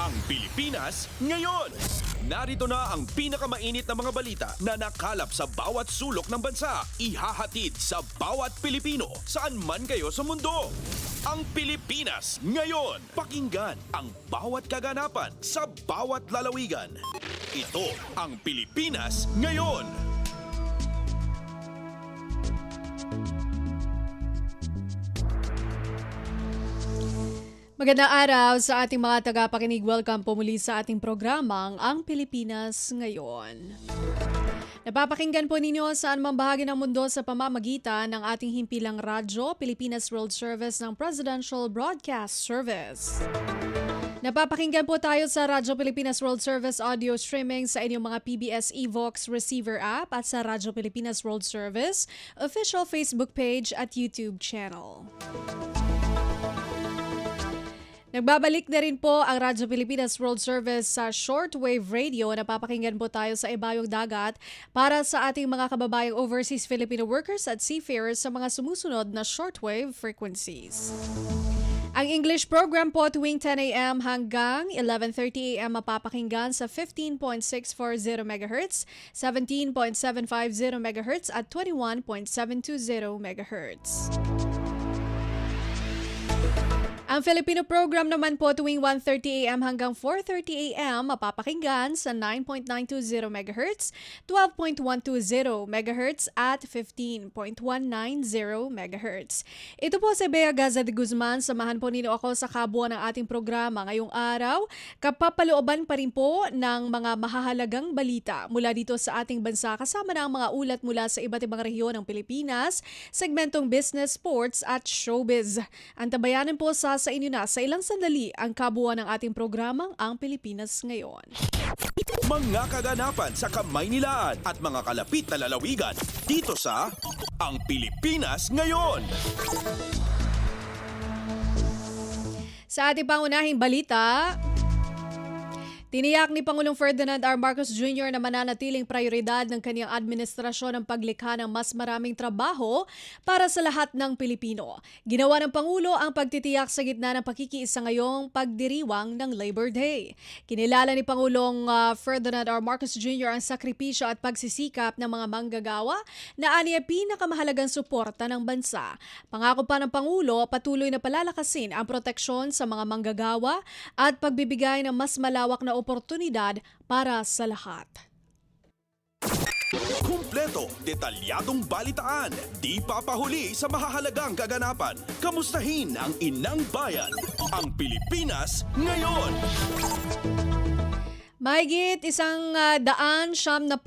Ang Pilipinas ngayon. Narito na ang pinakamainit na mga balita na nakalap sa bawat sulok ng bansa. Ihahatid sa bawat Pilipino saan man kayo sa mundo. Ang Pilipinas ngayon. Pakinggan ang bawat kaganapan sa bawat lalawigan. Ito ang Pilipinas ngayon. Magandang araw sa ating mga tagapakinig. Welcome po muli sa ating programang Ang Pilipinas Ngayon. Napapakinggan po ninyo saan mang bahagi ng mundo sa pamamagitan ng ating himpilang radyo, Pilipinas World Service ng Presidential Broadcast Service. Napapakinggan po tayo sa Radyo Pilipinas World Service audio streaming sa inyong mga PBS Evox receiver app at sa Radyo Pilipinas World Service official Facebook page at YouTube channel. Nagbabalik na rin po ang Radyo Pilipinas World Service sa shortwave radio. Napapakinggan po tayo sa ibayong dagat para sa ating mga kababayang overseas Filipino workers at seafarers sa mga sumusunod na shortwave frequencies. Ang English program po tuwing 10 a.m. hanggang 11:30 a.m. mapapakinggan sa 15.640 MHz, 17.750 MHz at 21.720 MHz. Ang Filipino program naman po tuwing 1:30 a.m. hanggang 4:30 a.m. mapapakinggan sa 9.920 MHz, 12.120 MHz at 15.190 MHz. Ito po si Bea Gaza de Guzman. Samahan po ninyo ako sa kabuuan ng ating programa ngayong araw. Kapapalooban pa rin po ng mga mahahalagang balita mula dito sa ating bansa kasama ng mga ulat mula sa iba't ibang rehiyon ng Pilipinas, segmentong business, sports at showbiz. Antabayanan po sa inyo na sa ilang sandali ang kabuuan ng ating programang Ang Pilipinas Ngayon. Mga kaganapan sa Kamaynilaan at mga kalapit na lalawigan dito sa Ang Pilipinas Ngayon. Sa ating pangunahing balita, tiniyak ni Pangulong Ferdinand R. Marcos Jr. na mananatiling prioridad ng kanyang administrasyon ang paglikha ng mas maraming trabaho para sa lahat ng Pilipino. Ginawa ng Pangulo ang pagtitiyak sa gitna ng pakikiisa ngayong pagdiriwang ng Labor Day. Kinilala ni Pangulong Ferdinand R. Marcos Jr. ang sakripisyo at pagsisikap ng mga manggagawa na aniya pinakamahalagang suporta ng bansa. Pangako pa ng Pangulo, patuloy na palalakasin ang proteksyon sa mga manggagawa at pagbibigay ng mas malawak na oportunidad para sa lahat. Kumpleto, detalyadong balitaan, di papahuli sa mahahalagang kaganapan. Kamustahin ang inang bayan, ang Pilipinas ngayon. Mahigit 170,000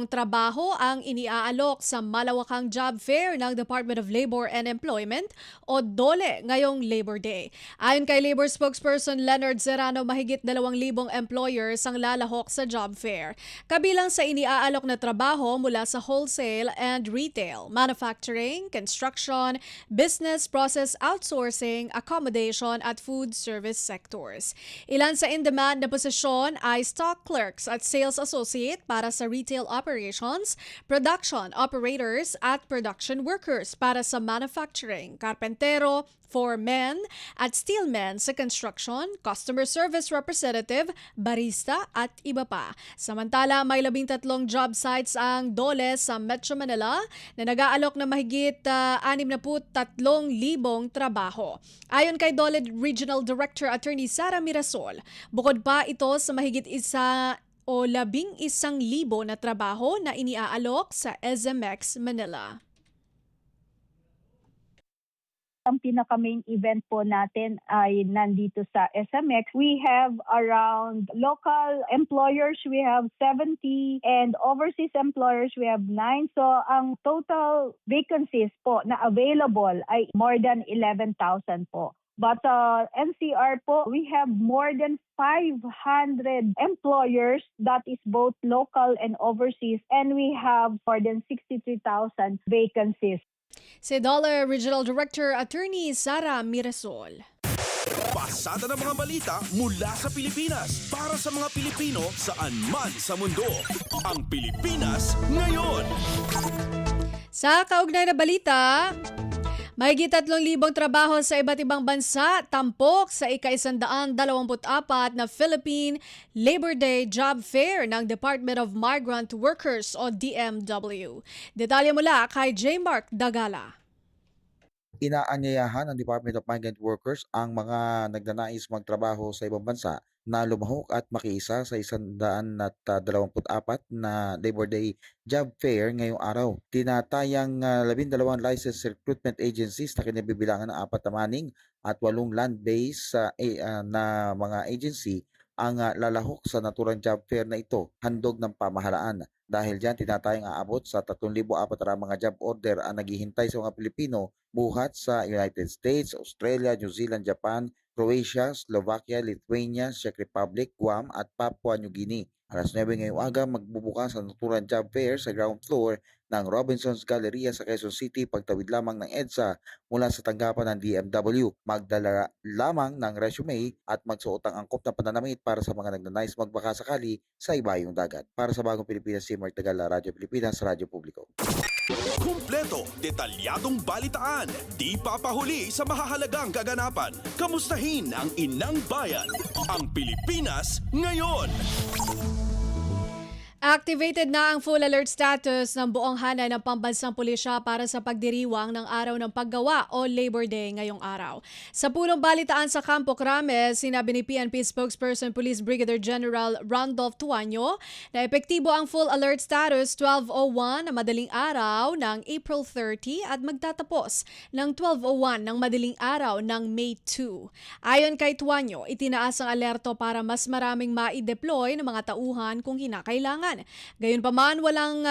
trabaho ang iniaalok sa malawakang job fair ng Department of Labor and Employment o DOLE ngayong Labor Day. Ayon kay Labor spokesperson Leonard Serrano, mahigit 2,000 employers ang lalahok sa job fair. Kabilang sa iniaalok na trabaho mula sa wholesale and retail, manufacturing, construction, business process outsourcing, accommodation at food service sectors. Ilan sa in-demand na posisyon ay stock clerks at sales associate para sa retail operations, production operators at production workers para sa manufacturing, karpentero, foremen at steelmen sa construction, customer service representative, barista at iba pa. Samantala, may 13 job sites ang DOLE sa Metro Manila na nag-aalok na mahigit 63,000 trabaho. Ayon kay DOLE Regional Director Attorney Sara Mirasol, bukod pa ito sa mahigit 11,000 na trabaho na iniaalok sa SMX Manila. Ang pinaka-main event po natin ay nandito sa SMX. We have around local employers, we have 70 and overseas employers, we have 9. So ang total vacancies po na available ay more than 11,000 po. But NCR po, we have more than 500 employers that is both local and overseas, and we have more than 63,000 vacancies. Si DOLE Regional Director Attorney Sara Mirasol. Pasada ng mga balita mula sa Pilipinas para sa mga Pilipino saan man sa mundo. Ang Pilipinas ngayon. Sa kaugnay na balita, Mahigit 3,000 trabaho sa iba't ibang bansa tampok sa ika-124 na Philippine Labor Day Job Fair ng Department of Migrant Workers o DMW. Detalye mula kay J. Mark Dagala. Inaanyayahan ng Department of Migrant Workers ang mga nagnanais magtrabaho sa ibang bansa na lumahok at makiisa sa 124 na Labor Day Job Fair ngayong araw. Tinatayang 12 licensed recruitment agencies na kinabibilangan ng 4 na manning at 8 land-based na mga agency ang lalahok sa naturang job fair na ito, handog ng pamahalaan. Dahil dyan, tinatayang aabot sa 3,400 mga job order ang naghihintay sa mga Pilipino buhat sa United States, Australia, New Zealand, Japan, Croatia, Slovakia, Lithuania, Czech Republic, Guam at Papua New Guinea. Alas 9 ngayong aga magbubukas ang naturang job fair sa ground floor ng Robinson's Galleria sa Quezon City pagtawid lamang ng EDSA mula sa tanggapan ng DMW. Magdala lamang ng resume at magsuot ang angkop na pananamit para sa mga nagnanais magbaka sakali sa ibayong dagat. Para sa Bagong Pilipinas, si Mark Tagala, Radyo Pilipinas, Radyo Publiko. Kumpleto, detalyadong balitaan, di papahuli sa mahahalagang kaganapan. Kamustahin ang inang bayan, ang Pilipinas ngayon. Activated na ang full alert status ng buong hanay ng pambansang pulisya para sa pagdiriwang ng Araw ng Paggawa o Labor Day ngayong araw. Sa pulong balitaan sa Campo Crames, sinabi ni PNP spokesperson Police Brigadier General Randolph Tuanyo na epektibo ang full alert status 12:01 na madaling araw ng April 30 at magtatapos ng 12:01 ng madaling araw ng May 2. Ayon kay Tuanyo, itinaas ang alerto para mas maraming ma-deploy ng mga tauhan kung kinakailangan. Gayunpaman, walang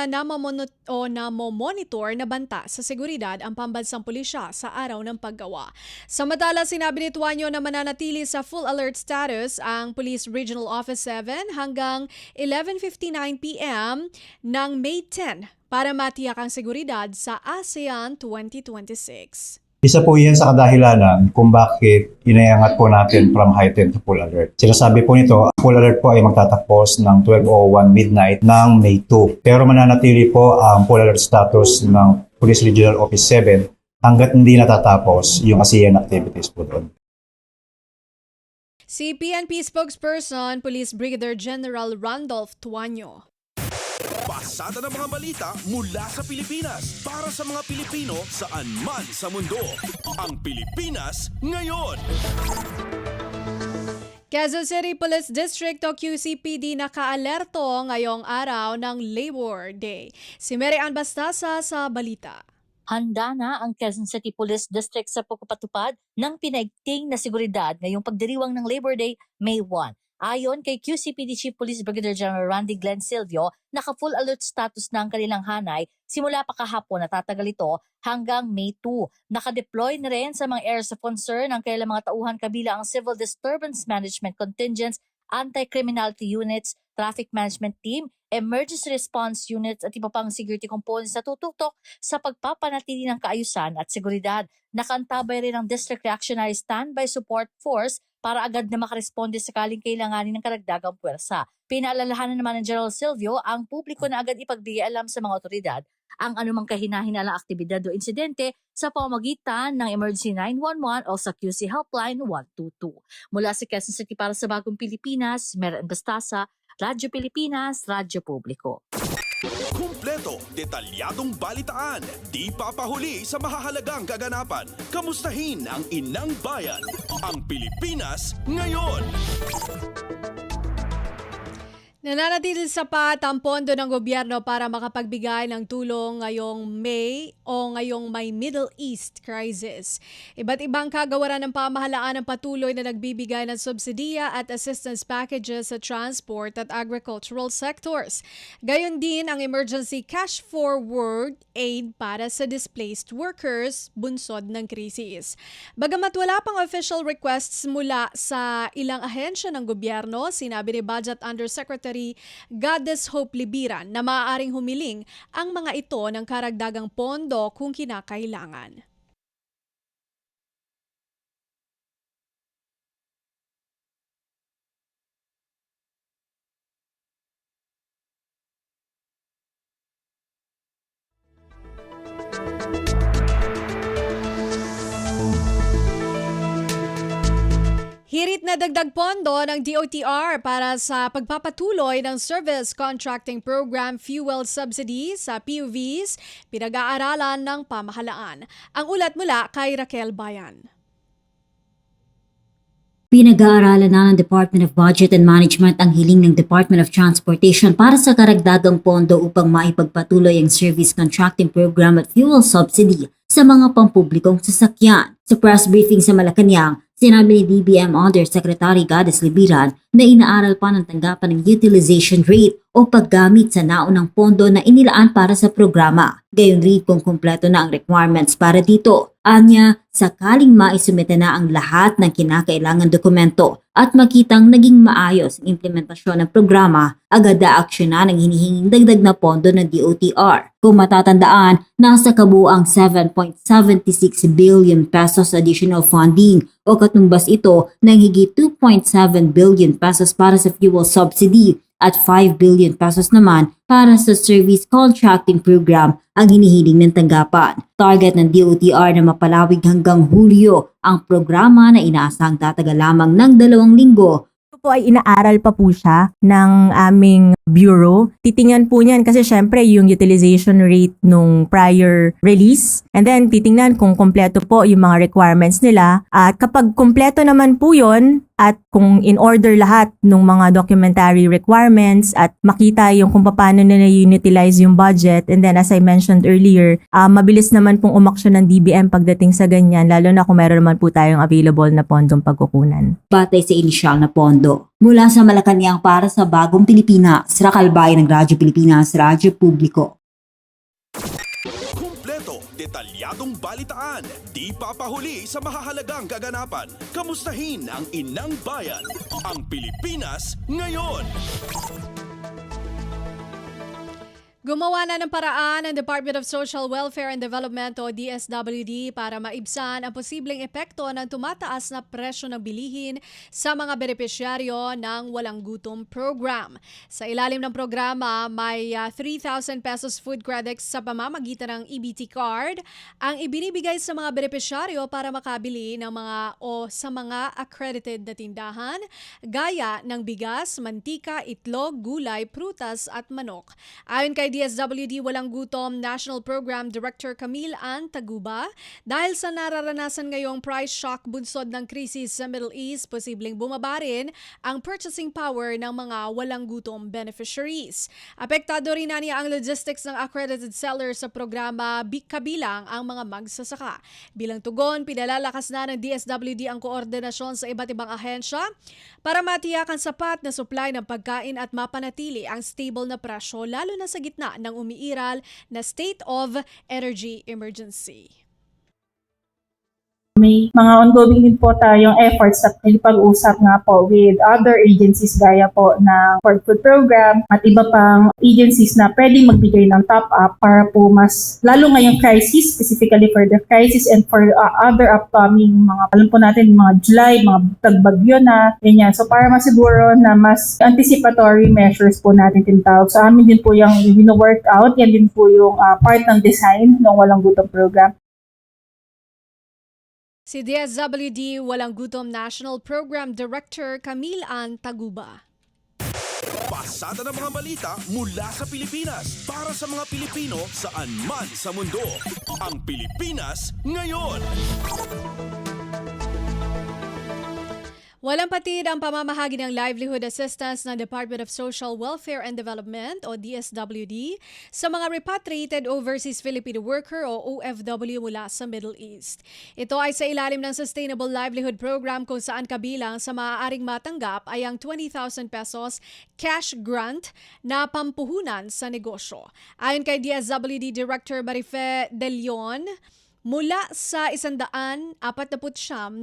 namomonitor na banta sa seguridad ang pambansang pulisya sa araw ng paggawa. Samantala, sinabi ni Tuanyo na mananatili sa full alert status ang Police Regional Office 7 hanggang 11:59 p.m. ng May 10 para matiyak ang seguridad sa ASEAN 2026. Isa po yan sa kadahilanan kung bakit inayangat po natin from heightened to full alert. Sinasabi po nito, full alert po ay magtatapos ng 12:01 midnight ng May 2. Pero mananatili po ang full alert status ng Police Regional Office 7 hanggat hindi natatapos yung ASEAN activities po doon. Si PNP spokesperson Police Brigadier General Randolph Tuanyo. Pasada ng mga balita mula sa Pilipinas para sa mga Pilipino saan man sa mundo. Ang Pilipinas ngayon. Quezon City Police District o QCPD nakaalerto ngayong araw ng Labor Day. Si Mary Ann Bastasa sa balita. Handa na ang Quezon City Police District sa pagpapatupad ng pinaigting na seguridad ngayong pagdiriwang ng Labor Day, May 1. Ayon kay QCPD Chief Police Brigadier General Randy Glenn Silvio, naka-full alert status na ang kanilang hanay simula pa kahapon, natatagal ito hanggang May 2. Nakadeploy na rin sa mga areas of concern ang kailang mga tauhan kabila ang Civil Disturbance Management Contingents, Anti-Criminality Units, Traffic Management Team, Emergency Response Units at iba pang security components na tututok sa pagpapanatili ng kaayusan at seguridad. Nakantabay rin ang District Reactionary Standby Support Force para agad na makaresponde sakaling kailanganin ng karagdagang puwersa. Pinaalalahanan naman ng General Silvio ang publiko na agad ipagbigay alam sa mga otoridad ang anumang kahinahinalang aktibidad o insidente sa pamamagitan ng Emergency 911 o sa QC Helpline 122. Mula sa Quezon City para sa Bagong Pilipinas, Mary Ann Bastasa, Radyo Pilipinas, Radyo Publiko. Kumpleto, detalyadong balitaan, di papahuli sa mahahalagang kaganapan. Kamustahin ang inang bayan, ang Pilipinas ngayon. Nananatili sapat ang pondo ng gobyerno para makapagbigay ng tulong ngayong May o ngayong may Middle East crisis. Iba't ibang kagawaran ng pamahalaan ang patuloy na nagbibigay ng subsidiya at assistance packages sa transport at agricultural sectors. Gayon din ang emergency cash forward aid para sa displaced workers bunsod ng krisis. Bagamat wala pang official requests mula sa ilang ahensya ng gobyerno, sinabi ni Budget Undersecretary Goddess Hope Libiran na maaaring humiling ang mga ito ng karagdagang pondo kung kinakailangan. Hirit na dagdag pondo ng DOTR para sa pagpapatuloy ng Service Contracting Program Fuel Subsidy sa PUVs, pinag-aaralan ng pamahalaan. Ang ulat mula kay Raquel Bayan. Pinag-aaralan na ng Department of Budget and Management ang hiling ng Department of Transportation para sa karagdagang pondo upang maipagpatuloy ang Service Contracting Program at Fuel Subsidy sa mga pampublikong sasakyan. Sa press briefing sa Malacanang, sinabi ni DBM Undersecretary Goddess Libiran na inaaral pa ng tanggapan ng utilization rate o paggamit sa naunang pondo na inilaan para sa programa. Gayon rin kung kumpleto na ang requirements para dito. Anya, sakaling maisumite na ang lahat ng kinakailangan dokumento at makitang naging maayos ang implementasyon ng programa, agad aaksyonan ang hinihinging dagdag na pondo ng DOTR. Kung matatandaan, nasa kabuang 7.76 billion pesos additional funding o katumbas ito ng higit 2.7 billion pesos para sa fuel subsidy at 5 billion pesos naman para sa service contracting program ang hinihiling ng tanggapan. Target ng DOTR na mapalawig hanggang Hulyo ang programa na inaasang tatagal lamang ng 2 linggo. Ito po ay inaaral pa po siya ng aming bureau. Titingnan po niyan kasi syempre yung utilization rate nung prior release. And then titingnan kung kompleto po yung mga requirements nila. At kapag kompleto naman po yun at kung in order lahat ng mga documentary requirements at makita yung kung paano nila utilize yung budget. And then as I mentioned earlier, mabilis naman pong umaksyon ng DBM pagdating sa ganyan, lalo na kung meron naman po tayong available na pondong pagkukunan. Batay sa inisyal na pondo. Mula sa Malacanang para sa Bagong Pilipinas, Raquel Bayan ng Radyo Pilipinas, Radyo Publiko. Kumpleto, detalyadong balitaan, di papahuli sa mahahalagang kaganapan. Kamustahin ang inang bayan, ang Pilipinas ngayon. Gumawa na ng paraan ang Department of Social Welfare and Development o DSWD para maibsan ang posibleng epekto ng tumataas na presyo ng bilihin sa mga benepisyaryo ng Walang Gutom Program. Sa ilalim ng programa, may 3,000 pesos food credits sa pamamagitan ng EBT card ang ibinibigay sa mga benepisyaryo para makabili ng sa mga accredited na tindahan gaya ng bigas, mantika, itlog, gulay, prutas at manok. Ayon kay DSWD Walang Gutom National Program Director Camille Ann Taguba, dahil sa nararanasan ngayong price shock bunsod ng krisis sa Middle East, posibleng bumaba rin ang purchasing power ng mga walang gutom beneficiaries. Apektado rin na niya ang logistics ng accredited sellers sa programa, kabilang ang mga magsasaka. Bilang tugon, pinalalakas na ng DSWD ang koordinasyon sa iba't ibang ahensya para matiyakan sapat na supply ng pagkain at mapanatili ang stable na presyo, lalo na sa gitna ng umiiral na state of energy emergency. May mga ongoing din po tayong efforts at pag-usap nga po with other agencies gaya po ng World Food Program at iba pang agencies na pwedeng magbigay ng top-up para po mas lalo ngayong crisis, specifically for the crisis and for other upcoming mga, alam po natin, mga July, mga tagbagyo na, ganyan. So para masiguro na mas anticipatory measures po natin tinatawag. So amin din po yung work out, yan din po yung part ng design ng Walang Gutom Program. Si DSWD Walang Gutom National Program Director Camille Ann Taguba. Pasada ng mga balita mula sa Pilipinas para sa mga Pilipino saan man sa mundo. Ang Pilipinas ngayon. Walang patid ang pamamahagi ng livelihood assistance ng Department of Social Welfare and Development o DSWD sa mga repatriated overseas Filipino worker o OFW mula sa Middle East. Ito ay sa ilalim ng Sustainable Livelihood Program kung saan kabilang sa maaaring matanggap ay ang 20,000 pesos cash grant na pampuhunan sa negosyo. Ayon kay DSWD Director Marife De Leon, mula sa 149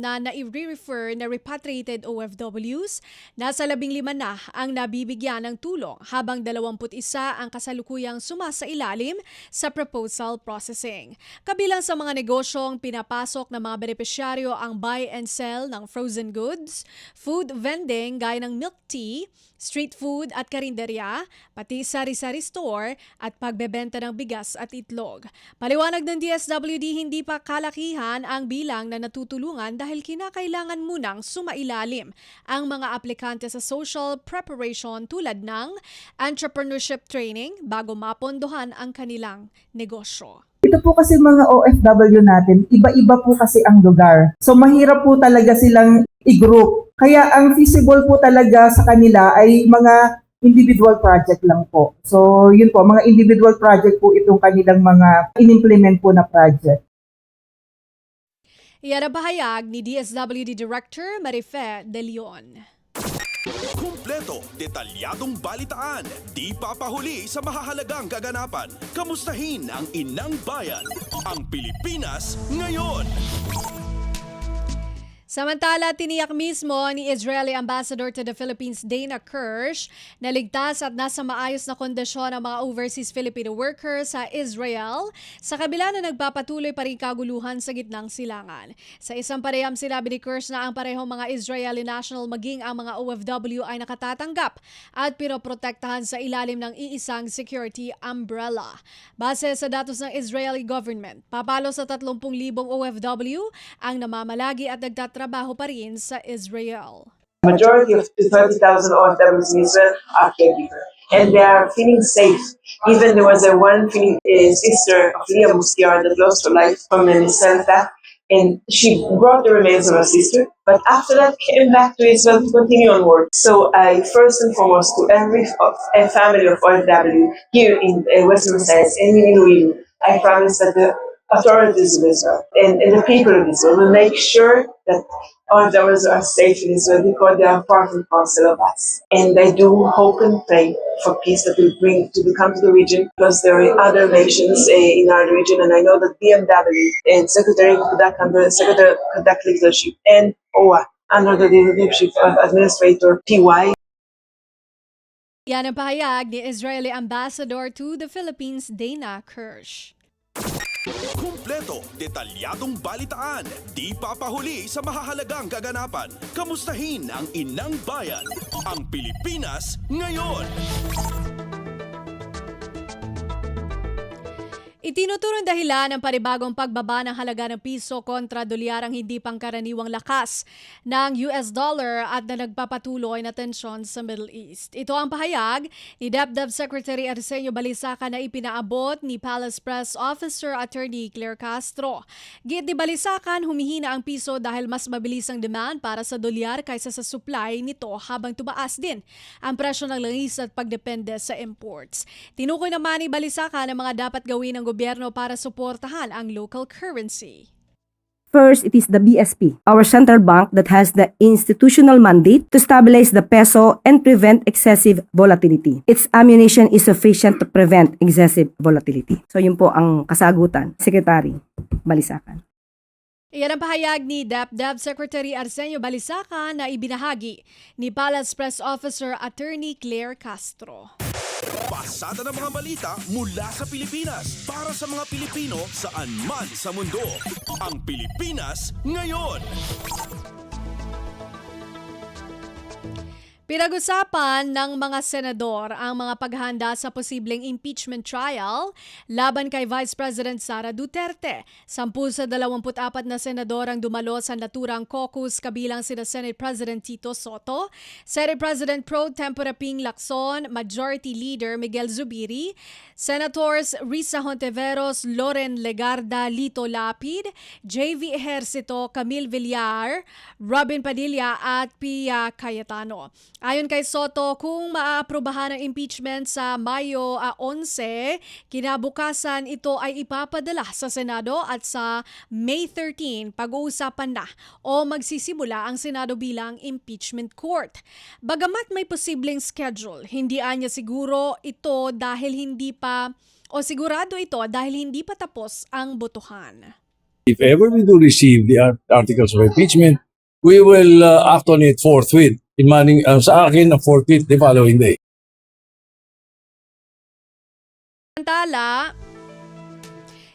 na nai-refer na repatriated OFWs, nasa 15 na ang nabibigyan ng tulong habang 21 ang kasalukuyang sumasailalim sa proposal processing. Kabilang sa mga negosyong pinapasok ng mga benepisyaryo ang buy and sell ng frozen goods, food vending gaya ng milk tea, street food at karinderya, pati sari-sari store at pagbebenta ng bigas at itlog. Paliwanag ng DSWD, hindi pa kalakihan ang bilang na natutulungan dahil kinakailangan munang sumailalim ang mga aplikante sa social preparation tulad ng entrepreneurship training bago mapondohan ang kanilang negosyo. Ito po kasi mga OFW natin, iba-iba po kasi ang lugar. So mahirap po talaga silang i-group. Kaya ang feasible po talaga sa kanila ay mga individual project lang po. So yun po, mga individual project po itong kanilang mga in-implement po na project. Iyan ang pahayag ni DSWD Director Marife De Leon. Kumpleto, detalyadong balitaan, di papahuli sa mahahalagang kaganapan. Kamustahin ang inang bayan, ang Pilipinas ngayon. Samantala, tiniyak mismo ni Israeli Ambassador to the Philippines Dana Kirsch na ligtas at nasa maayos na kondisyon ang mga overseas Filipino workers sa Israel sa kabila na nagpapatuloy pa rin kaguluhan sa gitnang silangan. Sa isang pareham sinabi ni Kirsch na ang parehong mga Israeli national maging ang mga OFW ay nakatatanggap at pinoprotektahan sa ilalim ng iisang security umbrella. Base sa datos ng Israeli government, papalo sa 30,000 OFW ang namamalagi at nagtatrabaho pa rin sa Israel. Majority of the 30,000 OFWs in Israel are caregivers, and they are feeling safe. Even there was one sister of Leah Muskiar that lost her life from an Israel attack, and she brought the remains of her sister, but after that came back to Israel to continue on work. So I first and foremost to every family of OFW here in Western Science and in Iloilo, I promise that the authorities of Israel and the people of Israel will make sure that OFWs are safe in Israel because they are part and parcel of us. And I do hope and pray for peace that will come to the region because there are other nations in our region, and I know that BMW and Secretary Kudak under Secretary Kudak leadership and OWA under the leadership of Administrator PY. Yan ang pahayag ni Israeli Ambassador to the Philippines Dana Kirsch. Kumpleto, detalyadong balitaan, di papahuli sa mahahalagang kaganapan. Kamustahin ang inang bayan, ang Pilipinas ngayon. Itinuturong dahilan ng panibagong pagbaba ng halaga ng piso kontra dolyarang hindi pangkaraniwang lakas ng US dollar at na nagpapatuloy na tensyon sa Middle East. Ito ang pahayag ni DepDev Secretary Arsenio Balisacan na ipinaabot ni Palace Press Officer Attorney Claire Castro. Giit ni Balisacan, humihina ang piso dahil mas mabilis ang demand para sa dolyar kaysa sa supply nito habang tumaas din ang presyo ng langis at pagdepende sa imports. Tinukoy naman ni Balisacan ang mga dapat gawin ng gobyerno para suportahan ang local currency. First, it is the BSP, our central bank that has the institutional mandate to stabilize the peso and prevent excessive volatility. Its ammunition is sufficient to prevent excessive volatility. So yun po ang kasagutan, Secretary Balisacan. Iyan ang pahayag ni DepDev Secretary Arsenio Balisacan na ibinahagi ni Palace Press Officer Attorney Claire Castro. Pasada ng mga balita mula sa Pilipinas para sa mga Pilipino saan man sa mundo. Ang Pilipinas ngayon. Pinag-usapan ng mga senador ang mga paghahanda sa posibleng impeachment trial laban kay Vice President Sara Duterte. 10 sa 24 na senador ang dumalo sa naturang caucus kabilang sina Senate President Tito Soto, Senate President Pro Tempore Ping Lacson, Majority Leader Miguel Zubiri, Senators Risa Hontiveros, Loren Legarda, Lito Lapid, JV Ejercito, Camille Villar, Robin Padilla at Pia Cayetano. Ayon kay Soto, kung maaaprobahan ang impeachment sa Mayo 11, kinabukasan ito ay ipapadala sa Senado at sa May 13, pag-uusapan na o magsisimula ang Senado bilang impeachment court. Bagamat may posibleng schedule, hindi anya siguro ito dahil hindi pa o sigurado ito dahil hindi pa tapos ang botohan. If ever we do receive the articles of impeachment, we will act on it forthwith. Sa akin, forthwith the following day. Samantala,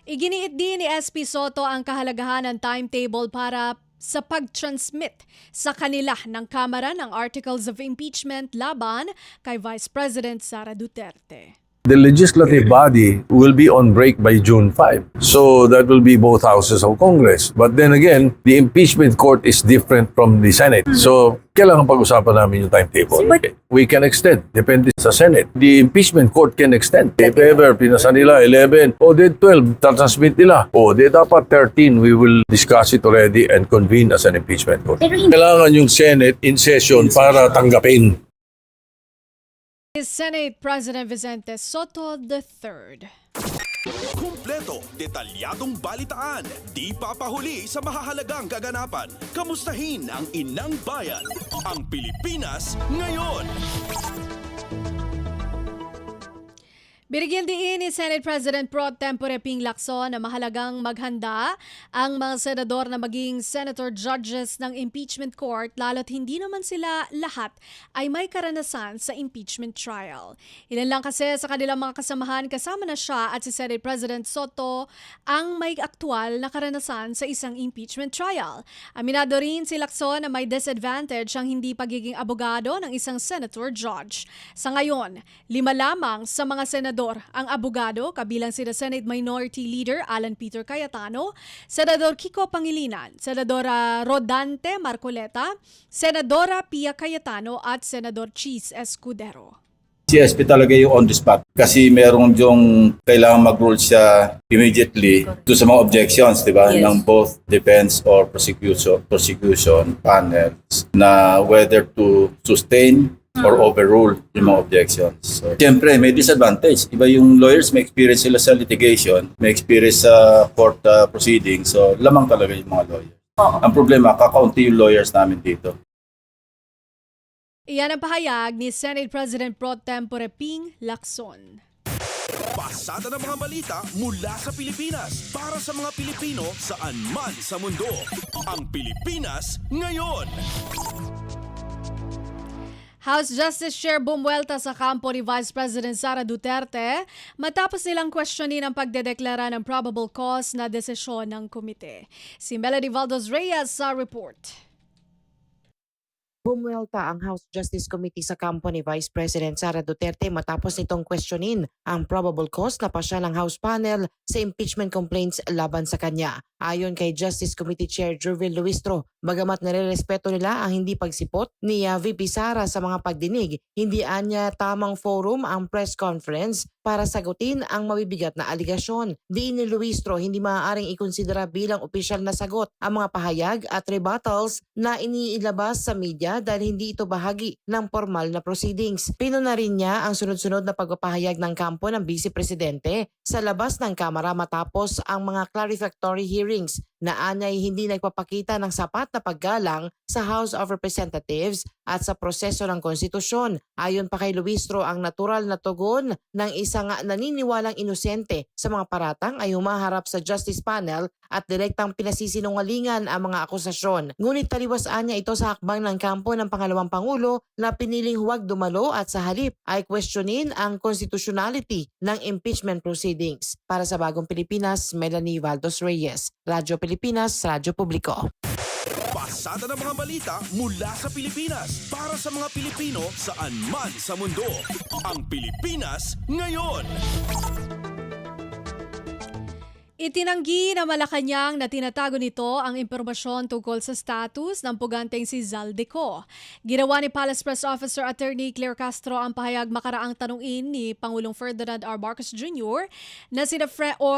iginiit din ni SP Soto ang kahalagahan ng timetable para sa pag-transmit sa kanila ng Kamara ng Articles of Impeachment laban kay Vice President Sara Duterte. The legislative body will be on break by June 5. So that will be both houses of Congress. But then again, the impeachment court is different from the Senate. So kailangan pag-usapan namin yung timetable. We can extend, depende sa Senate. The impeachment court can extend. If ever, pinasa nila 11, o then 12, transmit nila. O then dapat 13, we will discuss it already and convene as an impeachment court. Kailangan yung Senate in session para tanggapin. Senate President Vicente Soto III. Kumpleto, detalyadong balitaan, di papahuli sa mahahalagang kaganapan. Kamustahin ang inang bayan, ang Pilipinas ngayon. Binigyan din ni Senate President Pro Tempore Ping Lacson na mahalagang maghanda ang mga senador na maging senator judges ng impeachment court lalo't hindi naman sila lahat ay may karanasan sa impeachment trial. Ilan lang kasi sa kanilang mga kasamahan kasama na siya at si Senate President Soto ang may aktual na karanasan sa isang impeachment trial. Aminado rin si Lacson na may disadvantage ang hindi pagiging abogado ng isang senator judge. Sa ngayon, 5 lamang sa mga senador ang abogado kabilang sina Senate Minority Leader Alan Peter Cayetano, Senador Kiko Pangilinan, Senadora Rodante Marcoleta, Senadora Pia Cayetano at Senador Cheese Escudero. CSP talaga yung on the spot kasi merong yung kailangan mag-rule siya immediately to sa mga objections, di ba? Yes. Ng both defense or prosecution panels na whether to sustain or overrule yung mga objections. So, siyempre, may disadvantage. Iba yung lawyers, may experience sila sa litigation, may experience sa court proceedings. So, lamang talaga yung mga lawyers. Ang problema, kakaunti yung lawyers namin dito. Iyan ang pahayag ni Senate President Pro Tempore Ping Lacson. Pasada ng mga balita mula sa Pilipinas para sa mga Pilipino saan man sa mundo. Ang Pilipinas ngayon. House Justice Chair bumuelta sa kampo ni Vice President Sara Duterte matapos nilang questionin ang pagdedeklara ng probable cause na desisyon ng komite. Si Melody Valdos Reyes sa report. Bumuelta ang House Justice Committee sa kampo ni Vice President Sara Duterte matapos nitong questionin ang probable cause na pasya ng House panel sa impeachment complaints laban sa kanya. Ayon kay Justice Committee Chair Jervil Luistro, bagamat nare-respeto nila ang hindi pagsipot ni VP Sara sa mga pagdinig, hindi anya tamang forum ang press conference para sagutin ang mabibigat na aligasyon. Diin ni Luistro, hindi maaaring ikonsidera bilang opisyal na sagot ang mga pahayag at rebuttals na iniilabas sa media dahil hindi ito bahagi ng formal na proceedings. Pinuna rin niya ang sunod-sunod na pagpapahayag ng kampo ng Vice Presidente sa labas ng Kamara matapos ang mga clarificatory hearings na anyay hindi nagpapakita ng sapat na paggalang sa House of Representatives at sa proseso ng konstitusyon. Ayon pa kay Luistro, ang natural na tugon ng isang naniniwalang inosente sa mga paratang ay humaharap sa Justice Panel at direktang pinasisinungalingan ang mga akusasyon. Ngunit taliwas anya ito sa hakbang ng kampo ng pangalawang Pangulo na piniling huwag dumalo at sa halip ay questionin ang constitutionality ng impeachment proceedings. Para sa Bagong Pilipinas, Melanie Valdos Reyes, Radyo Pilipinas, Radyo Publiko. Pasada ng mga balita mula sa Pilipinas para sa mga Pilipino saan man sa mundo. Ang Pilipinas ngayon. Itinanggi na Malacanang na tinatago nito ang impormasyon tungkol sa status ng puganteng si Zaldico. Ginawa ni Palace Press Officer Attorney Claire Castro ang pahayag makaraang tanungin ni Pangulong Ferdinand R. Marcos Jr. na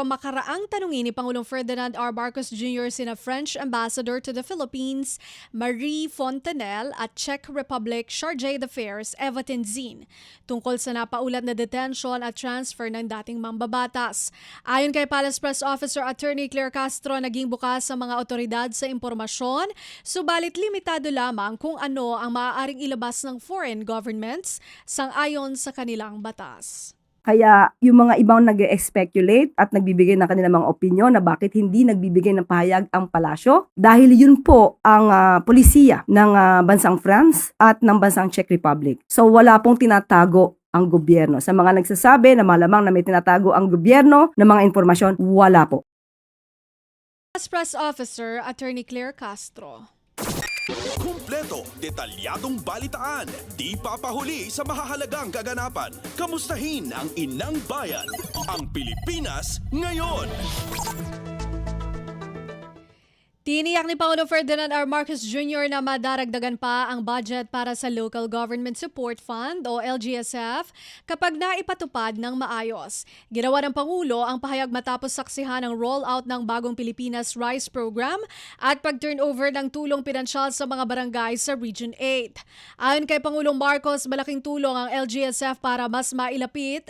makaraang tanungin ni Pangulong Ferdinand R. Marcos Jr. sina French Ambassador to the Philippines Marie Fontanelle at Czech Republic Chargé d'Affaires Eva Tenzin tungkol sa napaulat na detention at transfer ng dating mambabatas. Ayon kay Palace Press Officer Attorney Claire Castro, naging bukas sa mga otoridad sa impormasyon, subalit limitado lamang kung ano ang maaaring ilabas ng foreign governments sang-ayon sa kanilang batas. Kaya yung mga ibang nag-speculate at nagbibigay ng kanilang mga opinyon na bakit hindi nagbibigay ng pahayag ang palasyo, dahil yun po ang polisiya ng bansang France at ng bansang Czech Republic. So wala pong tinatago ang gobyerno. Sa mga nagsasabi na malamang na may tinatago ang gobyerno ng mga informasyon, wala po. Press Officer Attorney Claire Castro. Kumpleto, detalyadong balitaan, di papahuli sa mahahalagang kaganapan. Kamustahin ang inang bayan, ang Pilipinas ngayon. Tiniyak ni Pangulong Ferdinand R. Marcos Jr. na madaragdagan pa ang budget para sa Local Government Support Fund o LGSF kapag naipatupad ng maayos. Ginawa ng Pangulo ang pahayag matapos saksihan ang rollout ng bagong Pilipinas Rice Program at pag-turnover ng tulong pinansyal sa mga barangay sa Region 8. Ayon kay Pangulong Marcos, malaking tulong ang LGSF para mas mailapit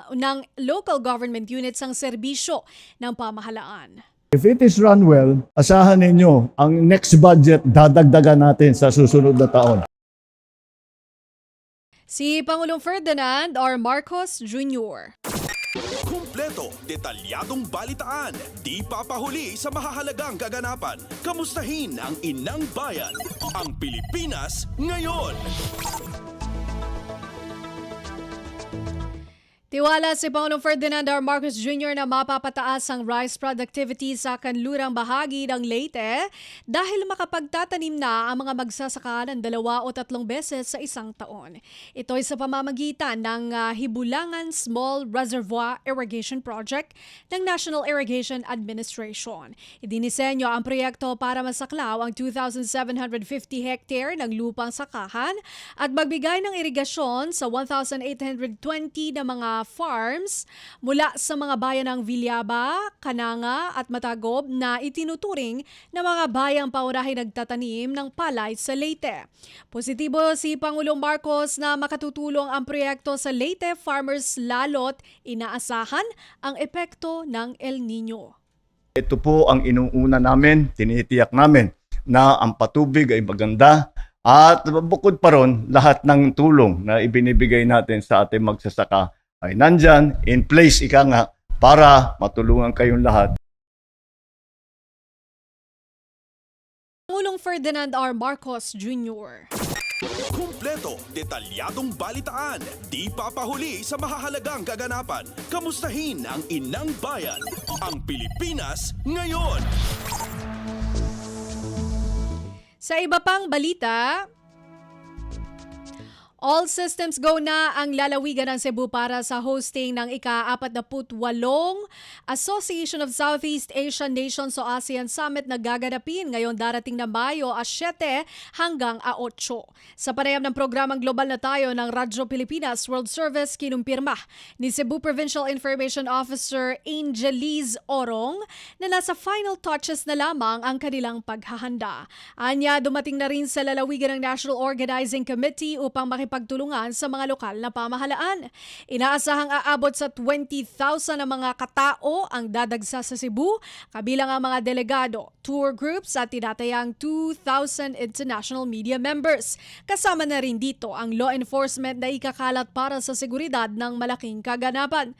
ng local government units ang serbisyo ng pamahalaan. If it is run well, asahan ninyo ang next budget dadagdagan natin sa susunod na taon. Si Pangulong Ferdinand R. Marcos Jr. Kumpleto, detalyadong balitaan, di papahuli sa mahahalagang kaganapan. Kamustahin ang inang bayan, ang Pilipinas ngayon. Tiwala si Pangulong Ferdinand R. Marcos Jr. na mapapataas ang rice productivity sa kanlurang bahagi ng Leyte dahil makapagtatanim na ang mga magsasaka ng 2 o 3 beses sa isang taon. Ito ay sa pamamagitan ng Hibulangan Small Reservoir Irrigation Project ng National Irrigation Administration. Idinisenyo ang proyekto para masaklaw ang 2,750 hectare ng lupang sakahan at magbigay ng irigasyon sa 1,820 na mga farms mula sa mga bayan ng Villaba, Cananga at Matagob na itinuturing na mga bayang paunahing nagtatanim ng palay sa Leyte. Positibo si Pangulong Marcos na makatutulong ang proyekto sa Leyte farmers lalo't inaasahan ang epekto ng El Nino. Ito po ang inuuna namin, tinitiyak namin na ang patubig ay maganda at bukod pa ron, lahat ng tulong na ibinibigay natin sa ating magsasaka ay nandyan, in place ika nga, para matulungan kayong lahat. Pangulong Ferdinand R. Marcos Jr. Kumpleto, detalyadong balitaan, di papahuli sa mahahalagang kaganapan. Kamustahin ang inang bayan, ang Pilipinas ngayon. Sa iba pang balita, all systems go na ang lalawigan ng Cebu para sa hosting ng ika-48 Association of Southeast Asian Nations o ASEAN Summit na gaganapin ngayong darating na Mayo 7 hanggang 8. Sa panayam ng programang Global na Tayo ng Radyo Pilipinas World Service, kinumpirma ni Cebu Provincial Information Officer Angeliz Orong na nasa final touches na lamang ang kanilang paghahanda. Anya, dumating na rin sa lalawigan ng National Organizing Committee upang makipagtulungan sa mga lokal na pamahalaan. Inaasahang aabot sa 20,000 na mga katao ang dadagsa sa Cebu, kabilang ang mga delegado, tour groups at tinatayang 2,000 international media members. Kasama na rin dito ang law enforcement na ikakalat para sa seguridad ng malaking kaganapan.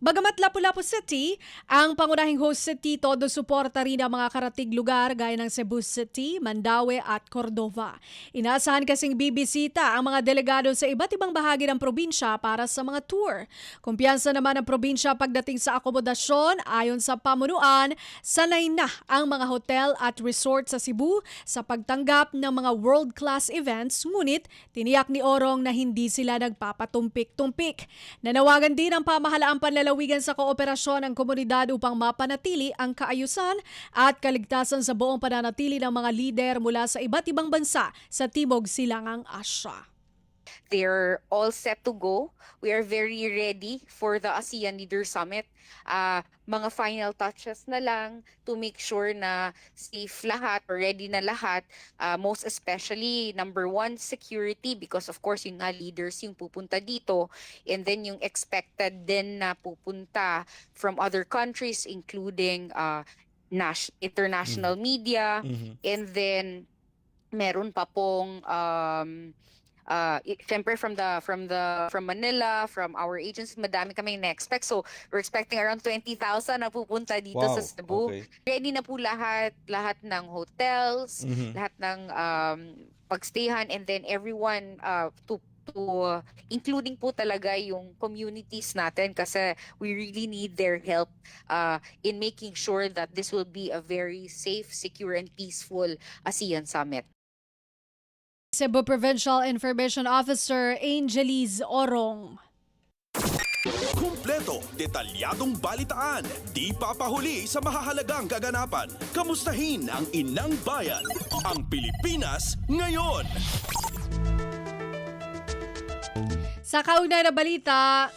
Bagamat Lapu-Lapu City, ang pangunahing host city, todo suporta rin ang mga karatig lugar gaya ng Cebu City, Mandaue at Cordova. Inaasahan kasing bibisita ang mga delegado sa iba't ibang bahagi ng probinsya para sa mga tour. Kumpiyansa naman ang probinsya pagdating sa akomodasyon. Ayon sa pamunuan, sanay na ang mga hotel at resort sa Cebu sa pagtanggap ng mga world-class events, ngunit tiniyak ni Orong na hindi sila nagpapatumpik-tumpik. Nanawagan din ang pamahalaang panlalawigan sa kooperasyon ng komunidad upang mapanatili ang kaayusan at kaligtasan sa buong pananatili ng mga lider mula sa iba't ibang bansa sa Timog Silangang Asya. They're all set to go. We are very ready for the ASEAN Leaders Summit. Mga final touches na lang to make sure na safe lahat or ready na lahat. Most especially, number 1, security, because of course yung nga leaders yung pupunta dito. And then yung expected din na pupunta from other countries, including international media. And then meron pa pong syempre from Manila, from our agency, madami kaming na-expect. So, we're expecting around 20,000 na pupunta dito sa Cebu. Okay. Ready na po lahat ng hotels, lahat ng pagstayhan, and then everyone to including po talaga yung communities natin kasi we really need their help in making sure that this will be a very safe, secure, and peaceful ASEAN Summit. Cebu Provincial Information Officer Angelis Orong. Kumpleto, detalyadong balitaan, di papahuli sa mahahalagang kaganapan. Kamustahin ang inang bayan, ang Pilipinas ngayon. Sa kaunay na balita,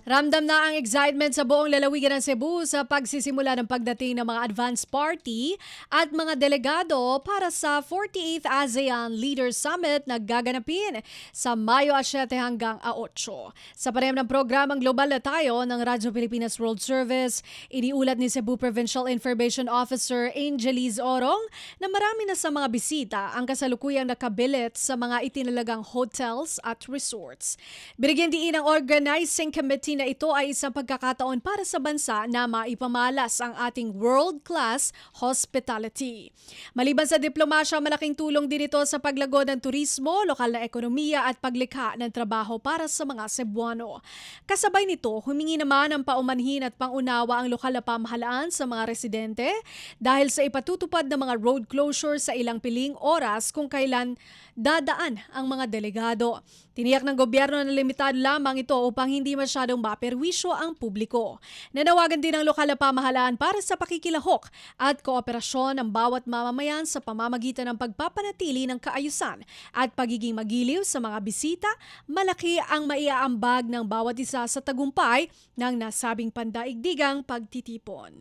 ramdam na ang excitement sa buong lalawigan ng Cebu sa pagsisimula ng pagdating ng mga advance party at mga delegado para sa 48th ASEAN Leaders Summit na gaganapin sa Mayo 7 hanggang 8. Sa panayam ng programang Global na Tayo ng Radyo Pilipinas World Service, iniulat ni Cebu Provincial Information Officer Angelis Orong na marami na sa mga bisita ang kasalukuyang nakabilit sa mga itinalagang hotels at resorts. Binigyan diin ng organizing committee na ito ay isang pagkakataon para sa bansa na maipamalas ang ating world-class hospitality. Maliban sa diplomasya, malaking tulong din ito sa paglago ng turismo, lokal na ekonomiya at paglikha ng trabaho para sa mga Cebuano. Kasabay nito, humingi naman ng paumanhin at pangunawa ang lokal na pamahalaan sa mga residente dahil sa ipatutupad ng mga road closure sa ilang piling oras kung kailan dadaan ang mga delegado. Tiniyak ng gobyerno na limitado lamang ito upang hindi masyadong maperwisyo ang publiko. Nanawagan din ang lokal na pamahalaan para sa pakikilahok at kooperasyon ng bawat mamamayan sa pamamagitan ng pagpapanatili ng kaayusan at pagiging magiliw sa mga bisita. Malaki ang maiaambag ng bawat isa sa tagumpay ng nasabing pandaigdigang pagtitipon.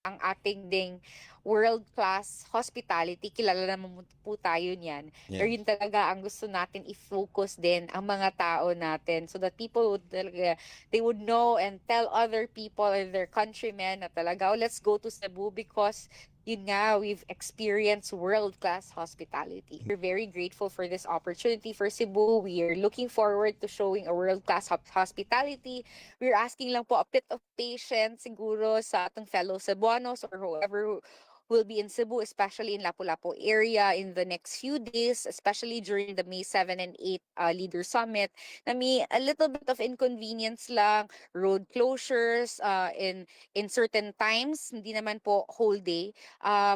Ang ating ding world-class hospitality, kilala naman po tayo niyan. Yeah. Pero yun talaga ang gusto natin i-focus din ang mga tao natin so that people would talaga, they would know and tell other people or their countrymen na talaga, oh, let's go to Cebu because yun nga, we've experienced world-class hospitality. We're very grateful for this opportunity for Cebu. We are looking forward to showing a world-class hospitality. We're asking lang po a bit of patience siguro sa ating fellow Cebuanos or whoever will be in Cebu, especially in Lapu-Lapu area in the next few days, especially during the May 7 and 8 Leader Summit, na may a little bit of inconvenience lang, road closures in certain times, hindi naman po whole day,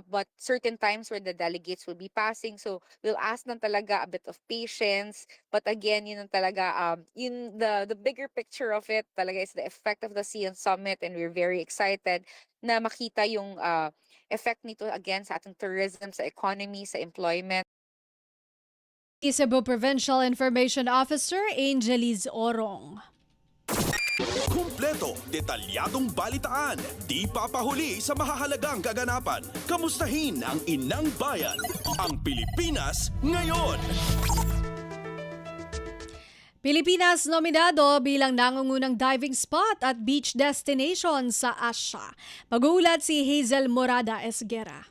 but certain times where the delegates will be passing. So we'll ask them talaga a bit of patience, but again, yun ang talaga, the bigger picture of it talaga is the effect of the ASEAN Summit, and we're very excited na makita yung effect nito again sa ating tourism, sa economy, sa employment. Cebu Provincial Information Officer Angelis Orong. Kumpleto, detalyadong balitaan, di papahuli sa mahahalagang kaganapan. Kamustahin ang inang bayan, ang Pilipinas ngayon. Pilipinas nominado bilang nangungunang diving spot at beach destination sa Asia. Mag-uulat si Hazel Morada Esguera.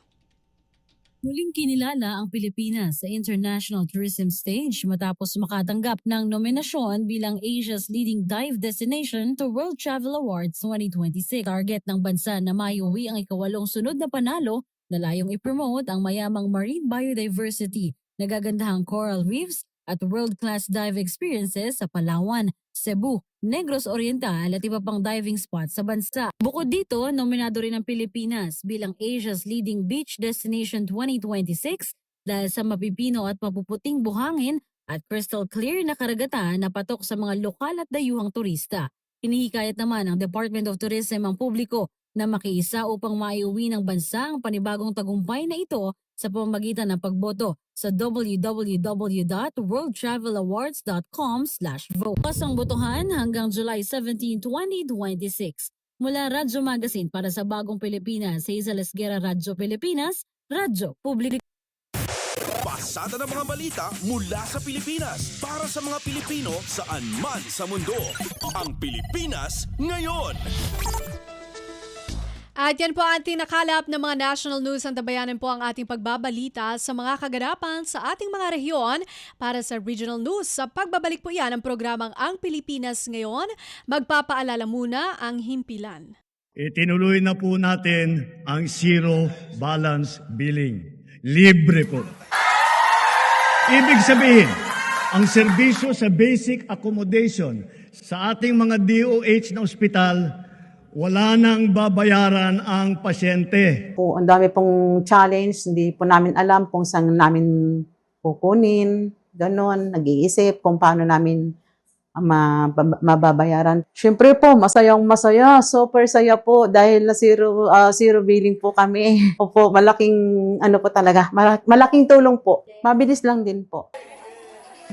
Muling kinilala ang Pilipinas sa international tourism stage matapos makatanggap ng nominasyon bilang Asia's leading dive destination to World Travel Awards 2026. Target ng bansa na maiuwi ang ikawalong sunod na panalo na layong ipromote ang mayamang marine biodiversity, nagagandahang coral reefs at world-class dive experiences sa Palawan, Cebu, Negros Oriental at iba pang diving spots sa bansa. Bukod dito, nominado rin ang Pilipinas bilang Asia's leading beach destination 2026 dahil sa mapipino at mapuputing buhangin at crystal clear na karagatan na patok sa mga lokal at dayuhang turista. Hinihikayat naman ng Department of Tourism ang publiko na makiisa upang maiuwi ng bansa ang panibagong tagumpay na ito sa pamamagitan ng pagboto sa www.worldtravelawards.com/vote. Pasang botohan hanggang July 17, 2026. Mula Radyo Magazine para sa Bagong Pilipinas, Hazel Esguera, Radyo Pilipinas, Radyo Publiko. Pasada ng mga balita mula sa Pilipinas para sa mga Pilipino saan man sa mundo. Ang Pilipinas ngayon. At yan po ang ating nakalap ng mga national news. Antabayanan po ang ating pagbabalita sa mga kaganapan sa ating mga rehiyon para sa regional news. Sa pagbabalik po yan ang programang Ang Pilipinas Ngayon, magpapaalala muna ang himpilan. Itinuloy na po natin ang zero balance billing. Libre po. Ibig sabihin, ang serbisyo sa basic accommodation sa ating mga DOH na ospital wala nang babayaran ang pasyente. Po, ang dami pong challenge, hindi po namin alam kung saan namin kukunin, ganon, nag-iisip kung paano namin mababayaran. Siyempre po, masaya, super saya po dahil na zero billing po kami. Opo, malaking malaking tulong po. Mabilis lang din po.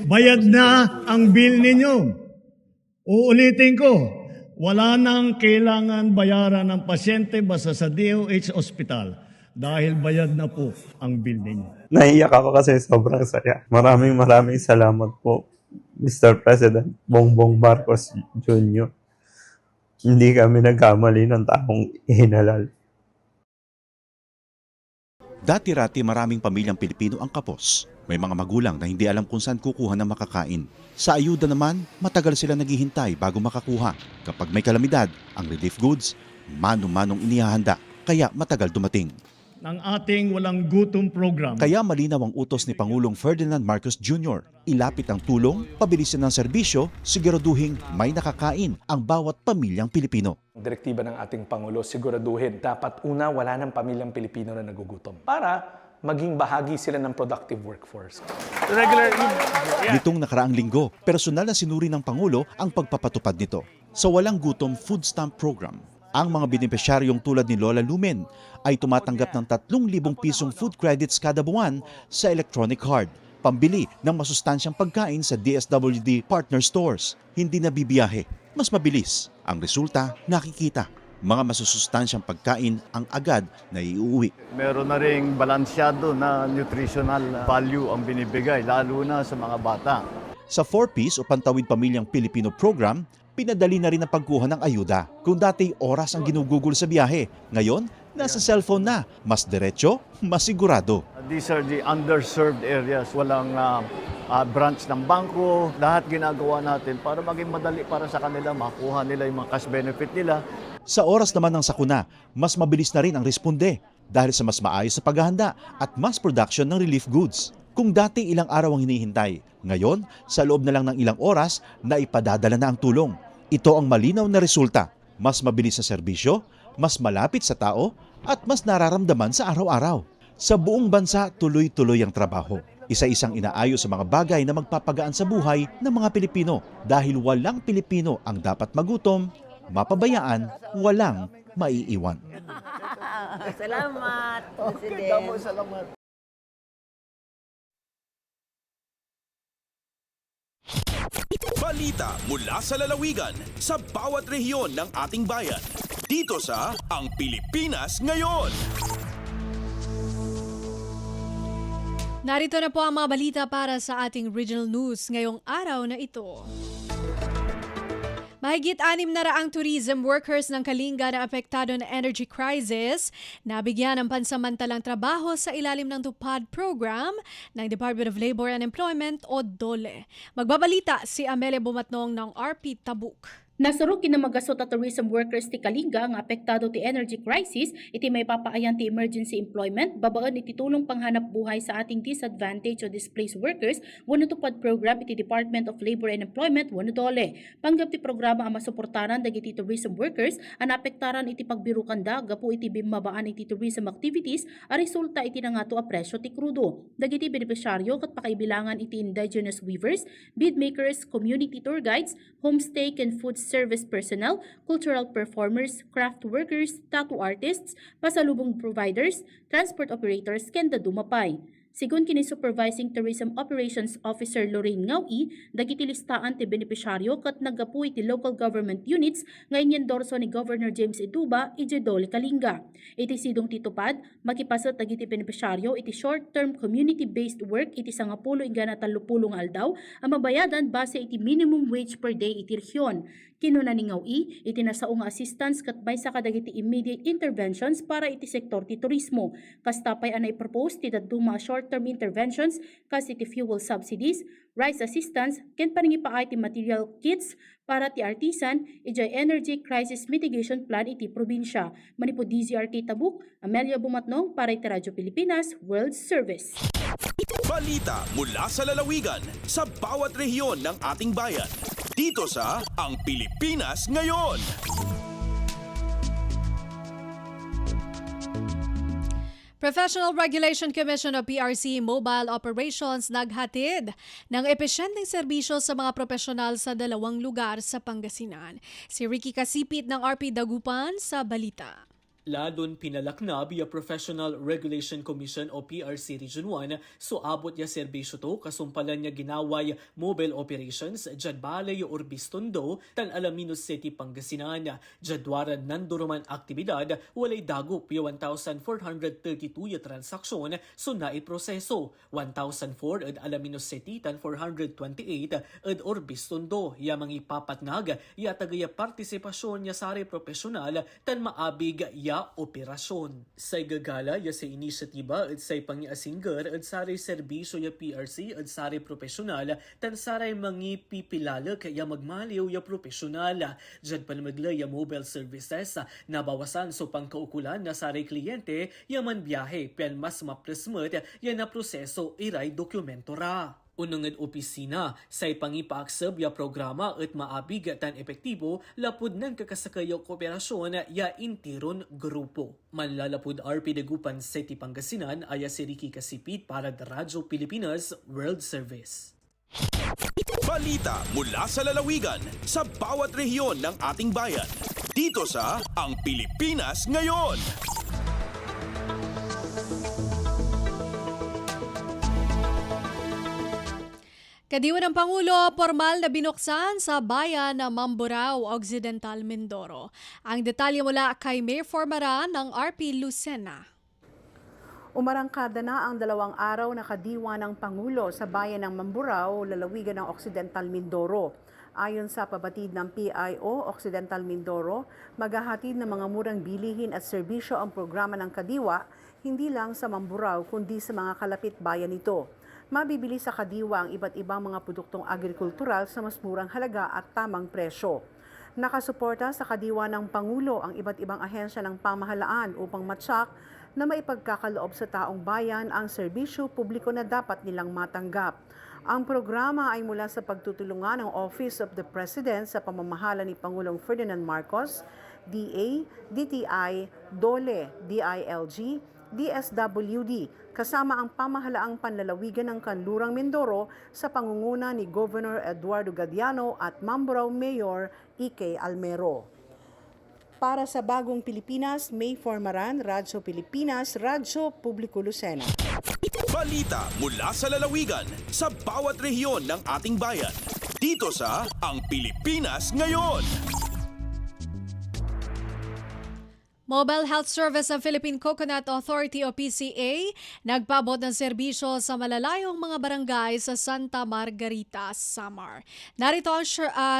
Bayad na ang bill ninyo. Uulitin ko, wala nang kailangan bayaran ng pasyente basta sa DOH Hospital dahil bayad na po ang bill ninyo. Naiyak ako kasi sobrang saya. Maraming salamat po, Mr. President Bongbong Marcos Jr. Hindi kami nagkamali ng taong ihinalal. Dati-rati maraming pamilyang Pilipino ang kapos. May mga magulang na hindi alam kung saan kukuha ng makakain. Sa ayuda naman, matagal sila naghihintay bago makakuha. Kapag may kalamidad, ang relief goods, mano-manong inihahanda, kaya matagal dumating. Ng ating walang gutom program. Kaya malinaw ang utos ni Pangulong Ferdinand Marcos Jr. Ilapit ang tulong, pabilisin ang serbisyo, siguraduhin may nakakain ang bawat pamilyang Pilipino. Direktiba ng ating Pangulo, siguraduhin dapat una wala ng pamilyang Pilipino na nagugutom para maging bahagi sila ng productive workforce. Nitong nakaraang linggo, personal na sinuri ng Pangulo ang pagpapatupad nito. Sa Walang Gutom Food Stamp Program, ang mga benepisyaryong tulad ni Lola Lumen ay tumatanggap ng 3,000 pisong food credits kada buwan sa electronic card, pambili ng masustansyang pagkain sa DSWD partner stores. Hindi na bibiyahe, mas mabilis. Ang resulta, nakikita. Mga masusustansyang pagkain ang agad na iuwi. Meron na ring balansyado na nutritional value ang binibigay, lalo na sa mga bata. Sa 4Ps o Pantawid Pamilyang Pilipino Program, pinadali na rin ang pagkuha ng ayuda. Kung dati oras ang ginugugol sa biyahe, ngayon nasa cellphone na. Mas diretso, mas sigurado. These are the underserved areas. Walang branch ng bangko. Lahat ginagawa natin para maging madali para sa kanila, makuha nila yung mga cash benefit nila. Sa oras naman ng sakuna, mas mabilis na rin ang responde dahil sa mas maayos na paghahanda at mass production ng relief goods. Kung dati ilang araw ang hinihintay, ngayon sa loob na lang ng ilang oras na ipadadala na ang tulong. Ito ang malinaw na resulta. Mas mabilis na serbisyo, mas malapit sa tao at mas nararamdaman sa araw-araw. Sa buong bansa, tuloy-tuloy ang trabaho. Isa-isang inaayos sa mga bagay na magpapagaan sa buhay ng mga Pilipino dahil walang Pilipino ang dapat magutom, mapabayaan, walang maiiwan. Salamat, President. Salamat. Balita mula sa lalawigan sa bawat rehiyon ng ating bayan. Dito sa Ang Pilipinas Ngayon. Narito na po ang mga balita para sa ating regional news ngayong araw na ito. Mahigit 600 tourism workers ng Kalinga na apektado ng energy crisis nabigyan ng pansamantalang trabaho sa ilalim ng TUPAD program ng Department of Labor and Employment o DOLE. Magbabalita si Amelia Bumatnong ng RP Tabuk. Nasuro kinamagasot at tourism workers ti Kalinga ang apektado ti energy crisis, iti may papaayan ti emergency employment, babaan iti tulong panghanap buhay sa ating disadvantaged o displaced workers, wano tupad program iti Department of Labor and Employment, wano DOLE. Panggap ti programa ang masuportaran dagiti tourism workers, ang apektaran iti pagbirukan da, gapu iti bimabaan iti tourism activities, a resulta iti nangato a presyo ti krudo. Dagiti beneficiaryo kat pakaibilangan iti indigenous weavers, bead makers, community tour guides, homestay and food service personnel, cultural performers, craft workers, tattoo artists, pasalubong providers, transport operators, kenda dumapay. Sigun kini Supervising Tourism Operations Officer Lorraine Ngawi, dagiti listaan ti beneficiaryo kat nagapu iti local government units ngayon endorso ni Governor James Ituba iti DOLE Kalinga. Iti sidong titupad, makipasat dagiti beneficiaryo iti short-term community-based work iti 10 ingana 30 aldaw, ang mabayadan base iti minimum wage per day iti rehiyon. Kinuna ni Ngawi, iti nasaong assistance kat may sa kadagiti immediate interventions para iti sektor ti turismo. Kastapay anay propose ti daduma short-term interventions kas iti fuel subsidies, rice assistance, ken paningipaay ti material kits para ti artisan, iti energy crisis mitigation plan iti probinsya. Manipo DZRK Tabuk, Amelia Bumatnong para iti Radyo Pilipinas World Service. Balita mula sa lalawigan sa bawat rehiyon ng ating bayan. Dito sa Ang Pilipinas Ngayon. Professional Regulation Commission o PRC Mobile Operations naghatid ng epesyenteng serbisyo sa mga profesional sa 2 lugar sa Pangasinan. Si Ricky Kasipit ng RP Dagupan sa balita. Ladon pinalakna via Professional Regulation Commission o PRC Region 1 so abot niya serbisyo to kasumpalan niya ginaway mobile operations dyan balay or Bistondo tan Alaminos City, Pangasinan. Jadwaran nanduruman aktibidad walay dagup ya 1,432 ya transaksyon so naiproseso 1,004 at Alaminos City tan 428 at or Bistondo ya mangipapatnag ya tagaya partisipasyon niya sari profesional tan maabig ya operasyon. Sa gagala ya sa inisyatiba at sa pangiasinggar at saray serbisyo ya PRC at saray profesional tan saray mangipipilalak ya magmaliw ya profesional. Diyan pa maglay ya mobile services nabawasan so pangkaukulan na saray kliyente ya man biyahe pen mas mapresmet ya na proseso iray dokumento ra. Unang opisina sa pangipaaksab ya programa at maabig tan epektibo lapud ng kakasakayo kooperasyon ya intiron grupo. Manlalapud RP Dagupan City, Pangasinan aya si Ricky Kasipit para the Radyo Pilipinas World Service. Balita mula sa lalawigan sa bawat rehiyon ng ating bayan. Dito sa Ang Pilipinas Ngayon. Kadiwa ng Pangulo, formal na binuksan sa bayan ng Mamburao, Occidental, Mindoro. Ang detalye mula kay Mayor Formaran ng RP Lucena. Umarangkada na ang 2 araw na kadiwa ng Pangulo sa bayan ng Mamburao, lalawigan ng Occidental Mindoro. Ayon sa pabatid ng PIO Occidental Mindoro, maghahatid ng mga murang bilihin at serbisyo ang programa ng kadiwa, hindi lang sa Mamburao kundi sa mga kalapit bayan nito. Mabibili sa kadiwa ang iba't ibang mga produktong agrikultural sa mas murang halaga at tamang presyo. Nakasuporta sa kadiwa ng Pangulo ang iba't ibang ahensya ng pamahalaan upang matsak na maipagkakaloob sa taong bayan ang serbisyo publiko na dapat nilang matanggap. Ang programa ay mula sa pagtutulungan ng Office of the President sa pamamahala ni Pangulong Ferdinand Marcos, DA, DTI, DOLE, DILG, DSWD, kasama ang pamahalaang panlalawigan ng Kanlurang Mindoro sa pangunguna ni Governor Eduardo Gadiano at Mamburao Mayor Ike Almero. Para sa Bagong Pilipinas, May Formaran, Radyo Pilipinas, Radyo Publiko Lucena. Balita mula sa lalawigan sa bawat rehiyon ng ating bayan. Dito sa Ang Pilipinas Ngayon. Mobile Health Service ng Philippine Coconut Authority o PCA nagpaabot ng serbisyo sa malalayong mga barangay sa Santa Margarita, Samar. Narito ang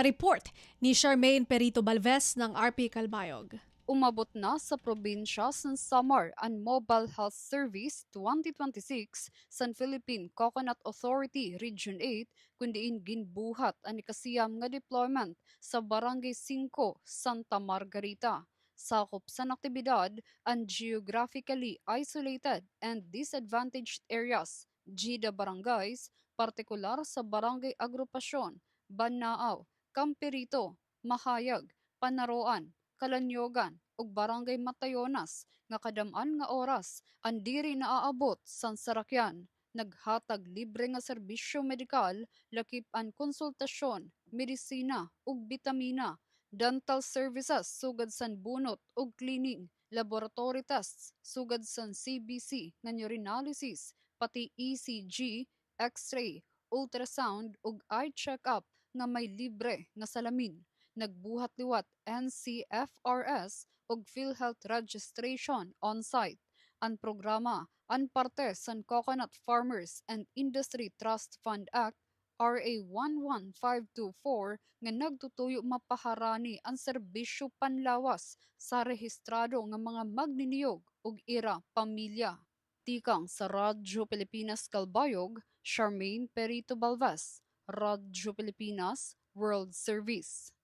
report ni Charmaine Perito Balvez ng RP Calbayog. Umabot na sa probinsya ng Samar ang Mobile Health Service 2026 sa Philippine Coconut Authority Region 8 kundiin ginbuhat ang ikasiyam nga deployment sa Barangay 5, Santa Margarita. Sakop sa aktibidad ang geographically isolated and disadvantaged areas, GIDA barangays, partikular sa Barangay Agrupasyon, Banaaw, Campirito, Mahayag, Panaroan, Kalanyogan, ug Barangay Matayonas nga kadam-an nga oras ang diri naaabot sa sarakyan. Naghatag libre nga serbisyo medikal, lakip ang konsultasyon, medisina ug bitamina, dental services sugad san bunot ug cleaning, laboratory tests sugad san CBC nga urinalysis, pati ECG, X-ray, ultrasound ug eye check-up nga may libre nga salamin. Nagbuhat liwat NCFRS ug PhilHealth registration on-site. Ang programa ang parte san Coconut Farmers and Industry Trust Fund Act RA 11524 nga nagtutuyo mapaharani ang serbisyo panlawas sa rehistrado nga mga magniniyog ug ira pamilya. Tikang sa Radyo Pilipinas Calbayog, Charmaine Perito Balvez, Radyo Pilipinas World Service.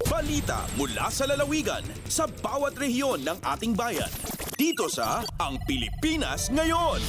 Balita mula sa lalawigan sa bawat rehiyon ng ating bayan. Dito sa Ang Pilipinas Ngayon.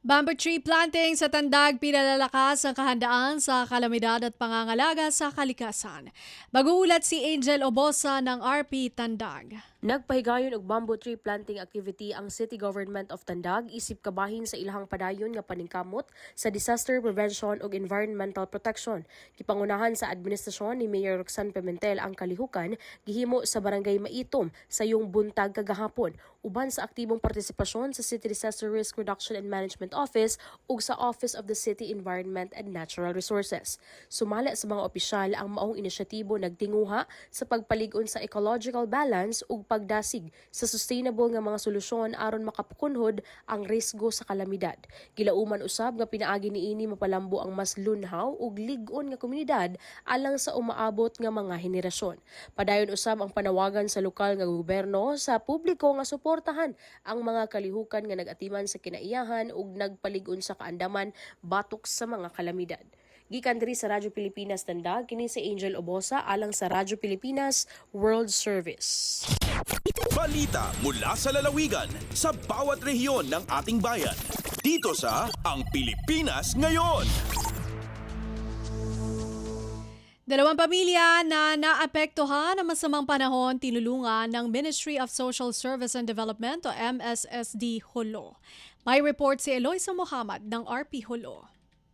Bamboo tree planting sa Tandag pinalalakas ang kahandaan sa kalamidad at pangangalaga sa kalikasan. Mag-uulat si Angel Obosa ng RP Tandag. Nagpahigayon og bamboo tree planting activity ang City Government of Tandag isip kabahin sa ilahang padayon nga paningkamot sa disaster prevention ug environmental protection. Gipangunahan sa administrasyon ni Mayor Roxanne Pimentel ang kalihukan gihimo sa Barangay Maitom sa yung buntag kagahapon uban sa aktibong partisipasyon sa City Disaster Risk Reduction and Management Office ug sa Office of the City Environment and Natural Resources. Sumala sa mga opisyal ang maong inisyatibo nagtinguha sa pagpalig-on sa ecological balance ug pagdasig sa sustainable nga mga solusyon aron makapukunhod ang risgo sa kalamidad. Gilauman usab nga pinaagi niini mapalambo ang mas lunhaw ug lig-on nga komunidad alang sa umaabot nga mga henerasyon. Padayon usab ang panawagan sa lokal nga gobyerno sa publiko nga suportahan ang mga kalihukan nga nag-atiman sa kinaiyahan ug nagpalig-on sa kaandaman batok sa mga kalamidad. Gikan diri sa Radyo Pilipinas Tandag, kini si Angel Obosa alang sa Radyo Pilipinas World Service. Balita mula sa lalawigan sa bawat rehiyon ng ating bayan. Dito sa Ang Pilipinas Ngayon. Dalawang pamilya na naapektuhan ng masamang panahon tinulungan ng Ministry of Social Service and Development o MSSD Hulo. May report si Eloisa Muhammad ng RP Hulo.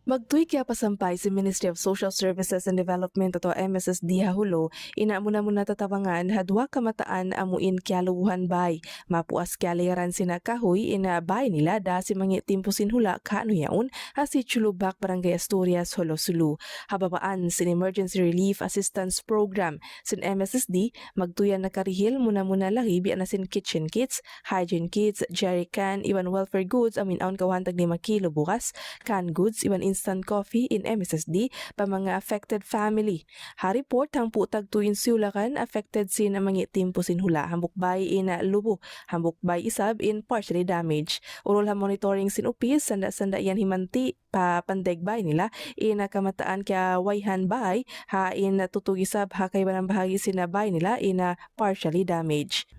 Magtuig kaya pasampay si Ministry of Social Services and Development o MSSD Hulo, ina muna tatabangan hadwa kamataan amuin kialuhan bay. Mapuas kialayaran sina kahoy ina bay nila da si mangi timpo sinhula kaano yaon si Chulubak Barangay Asturias Holo Sulu. Hababaan sin Emergency Relief Assistance Program sin MSSD magtuyan na karihil muna lagi biya na sin kitchen kits, hygiene kits, jerrycan, iwan welfare goods amin aon kawantag 5 kilo bukas, canned goods, iwan instant coffee in MSSD pa mga affected family. Ha-report ang putag tuwin siulakan affected sin ang mga timpo sinhula. Hambuk bay in lubo, hambuk bay isab in partially damaged. Urol ha monitoring sin upis, sanda yan himanti pa pandeg bay nila. In kamataan kaya wayhan bay, ha in tutugisab ha kay banang bahagi sin bay nila in partially damaged.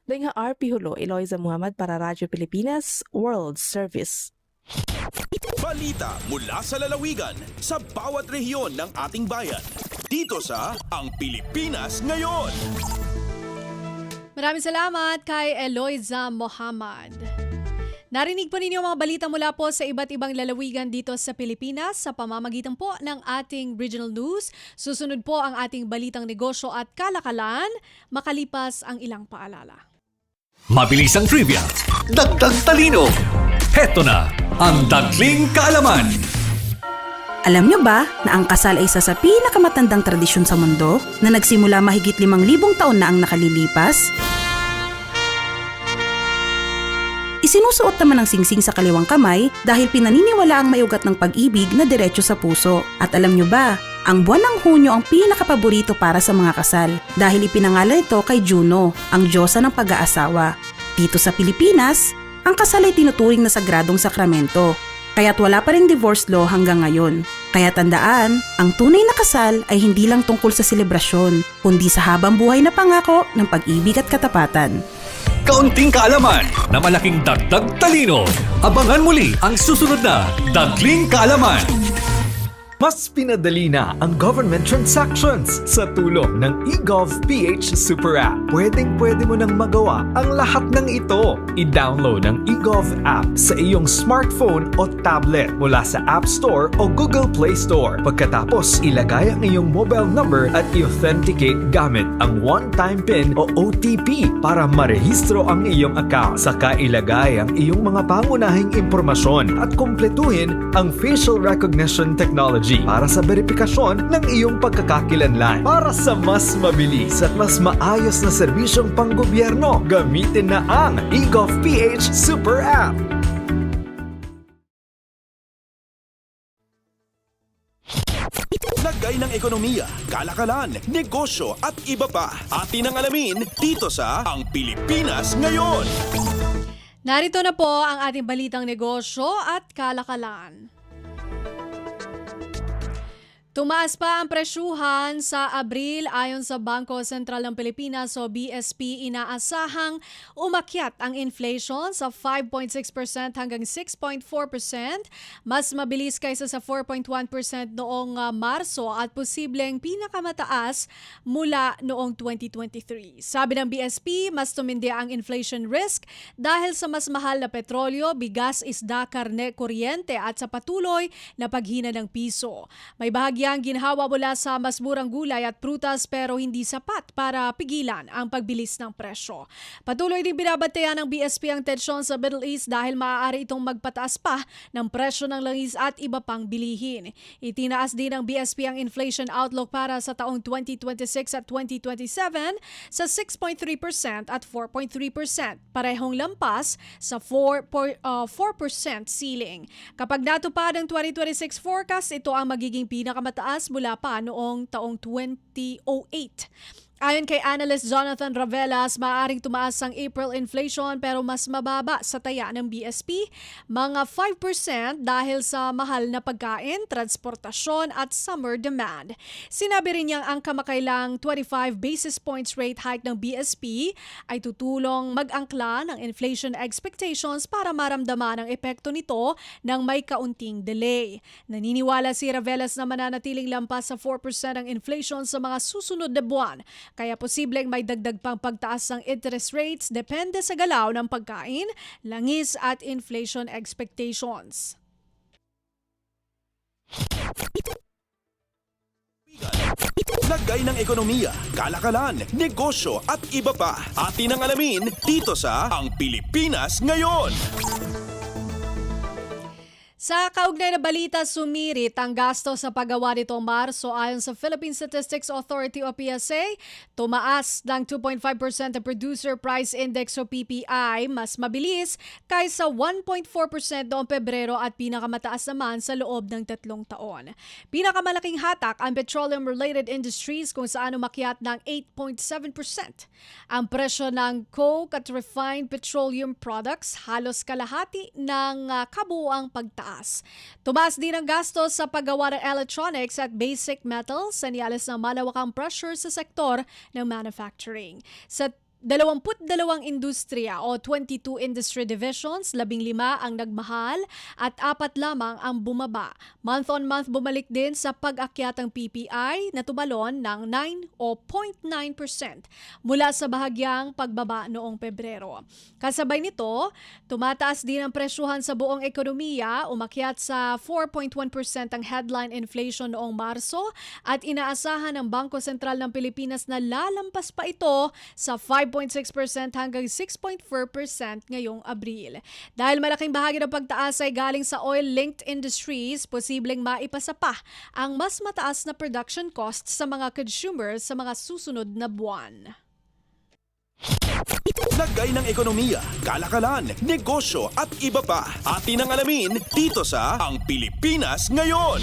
Dahil RP Hulo, Eloisa Muhammad para Radyo Pilipinas World Service. Balita mula sa lalawigan sa bawat rehiyon ng ating bayan. Dito sa Ang Pilipinas Ngayon. Maraming salamat kay Eloisa Muhammad. Narinig po ninyo mga balita mula po sa iba't ibang lalawigan dito sa Pilipinas sa pamamagitan po ng ating regional news. Susunod po ang ating balitang negosyo at kalakalan makalipas ang ilang paalala. Mabilis ang trivia, dagdag talino. Heto na ang Dagling Kaalaman. Alam nyo ba na ang kasal ay isa sa pinakamatandang tradisyon sa mundo na nagsimula mahigit 5,000 taon na ang nakalilipas? Isinusuot naman ang singsing sa kaliwang kamay dahil pinaniniwala ang maiugat ng pag-ibig na diretso sa puso. At alam nyo ba, ang buwan ng Hunyo ang pinakapaborito para sa mga kasal dahil ipinangalan ito kay Juno, ang diyosa ng pag-aasawa. Dito sa Pilipinas, ang kasal ay tinuturing na sagradong sakramento, kaya't wala pa rin divorce law hanggang ngayon. Kaya tandaan, ang tunay na kasal ay hindi lang tungkol sa selebrasyon, kundi sa habang buhay na pangako ng pag-ibig at katapatan. Kaunting kaalaman na malaking dagdag talino. Abangan muli ang susunod na Dagling Kaalaman. Mas pinadali na ang government transactions sa tulong ng eGov.ph Super App. Pwede mo nang magawa ang lahat ng ito. I-download ang eGov app sa iyong smartphone o tablet mula sa App Store o Google Play Store. Pagkatapos, ilagay ang iyong mobile number at i-authenticate gamit ang one-time PIN o OTP para marehistro ang iyong account. Saka ilagay ang iyong mga pangunahing impormasyon at kumpletuhin ang facial recognition technology para sa verifikasyon ng iyong pagkakakilanlan. Para sa mas mabilis at mas maayos na serbisyong panggobyerno, gamitin na ang eGov.ph Super App. Lagay ng ekonomiya, kalakalan, negosyo at iba pa. Atin ang alamin dito sa Ang Pilipinas Ngayon. Narito na po ang ating balitang negosyo at kalakalan. Tumaas pa ang presyuhan sa Abril ayon sa Bangko Sentral ng Pilipinas o BSP. Inaasahang umakyat ang inflation sa 5.6% hanggang 6.4%, mas mabilis kaysa sa 4.1% noong Marso at posibleng pinakamataas mula noong 2023. Sabi ng BSP, mas tumindi ang inflation risk dahil sa mas mahal na petrolyo, bigas, isda, karne, kuryente at sa patuloy na paghina ng piso. May bahagi ang ginhawa mula sa mas murang gulay at prutas pero hindi sapat para pigilan ang pagbilis ng presyo. Patuloy din binabantayan ng BSP ang tensyon sa Middle East dahil maaari itong magpataas pa ng presyo ng langis at iba pang bilihin. Itinaas din ng BSP ang inflation outlook para sa taong 2026 at 2027 sa 6.3% at 4.3%, parehong lampas sa 4% ceiling. Kapag natupad ang 2026 forecast, ito ang magiging pinakamataas mula pa noong taong 2008. Ayon kay analyst Jonathan Ravelas, maaaring tumaas ang April inflation pero mas mababa sa taya ng BSP, mga 5% dahil sa mahal na pagkain, transportasyon at summer demand. Sinabi rin niyang ang kamakailang 25 basis points rate hike ng BSP ay tutulong mag-angkla ng inflation expectations para maramdaman ang epekto nito ng may kaunting delay. Naniniwala si Ravelas na mananatiling lampas sa 4% ang inflation sa mga susunod na buwan. Kaya posibleng may dagdag pang pagtaas ng interest rates depende sa galaw ng pagkain, langis at inflation expectations. Lagay ng ekonomiya, kalakalan, negosyo at iba pa. Atin ang alamin dito sa Ang Pilipinas Ngayon. Sa kaugnay na balita, sumirit ang gasto sa paggawa nitong Marso ayon sa Philippine Statistics Authority o PSA. Tumaas ng 2.5% ang Producer Price Index o PPI, mas mabilis kaysa 1.4% noong Pebrero at pinakamataas naman sa loob ng 3 taon. Pinakamalaking hatak ang petroleum-related industries kung saan umakyat ng 8.7%. Ang presyo ng coke at refined petroleum products halos kalahati ng kabuuang pagtaas. Tumaas din ang gastos sa paggawa ng electronics at basic metals, senyales ng malawakang pressure sa sektor ng manufacturing. Sa 22 industriya o 22 industry divisions, 15 ang nagmahal at 4 lamang ang bumaba. Month-on-month bumalik din sa pag-akyat ang PPI na tumalon ng 9 o 0.9% mula sa bahagyang pagbaba noong Pebrero. Kasabay nito, tumataas din ang presyuhan sa buong ekonomiya, umakyat sa 4.1% ang headline inflation noong Marso at inaasahan ng Bangko Sentral ng Pilipinas na lalampas pa ito sa 5.6% hanggang 6.4% ngayong Abril. Dahil malaking bahagi ng pagtaas ay galing sa oil-linked industries, posibleng maipasa pa ang mas mataas na production costs sa mga consumers sa mga susunod na buwan. Lagay ng ekonomiya, kalakalan, negosyo at iba pa. Atin ang alamin dito sa Ang Pilipinas Ngayon.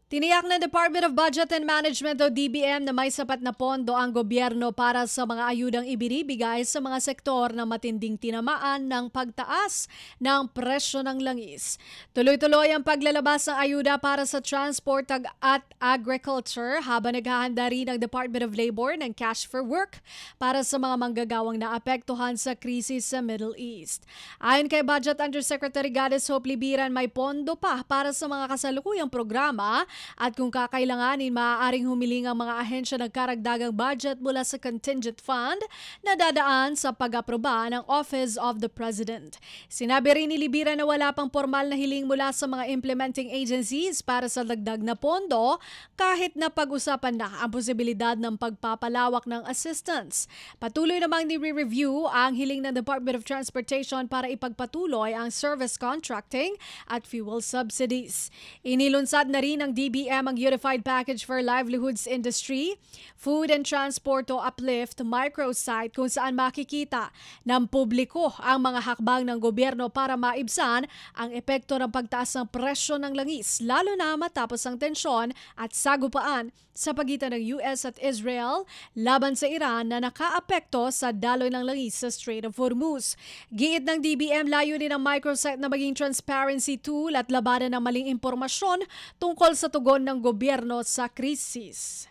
Tiniyak ng Department of Budget and Management o DBM na may sapat na pondo ang gobyerno para sa mga ayudang ibinibigay sa mga sektor na matinding tinamaan ng pagtaas ng presyo ng langis. Tuloy-tuloy ang paglalabas ng ayuda para sa transport at agriculture habang naghahanda rin ang Department of Labor ng cash for work para sa mga manggagawang naapektuhan sa krisis sa Middle East. Ayon kay Budget Undersecretary Goddess Hope Libiran, may pondo pa para sa mga kasalukuyang programa. At kung kakailanganin, maaaring humiling ang mga ahensya ng karagdagang budget mula sa contingent fund na dadaan sa pag-aproba ng Office of the President. Sinabi rin ni Libira na wala pang formal na hiling mula sa mga implementing agencies para sa dagdag na pondo kahit na pag-usapan na ang posibilidad ng pagpapalawak ng assistance. Patuloy namang ni-review ang hiling ng Department of Transportation para ipagpatuloy ang service contracting at fuel subsidies. Inilunsad na rin ng DBM DBM ang Unified Package for Livelihoods Industry, Food and Transport o Uplift microsite kung saan makikita ng publiko ang mga hakbang ng gobyerno para maibsan ang epekto ng pagtaas ng presyo ng langis, lalo na matapos ang tensyon at sagupaan sa pagitan ng US at Israel laban sa Iran na nakaapekto sa daloy ng langis sa Strait of Hormuz. Giit ng DBM, layunin ng microsite na maging transparency tool at labanan ng maling impormasyon tungkol sa tugon ng gobyerno sa krisis.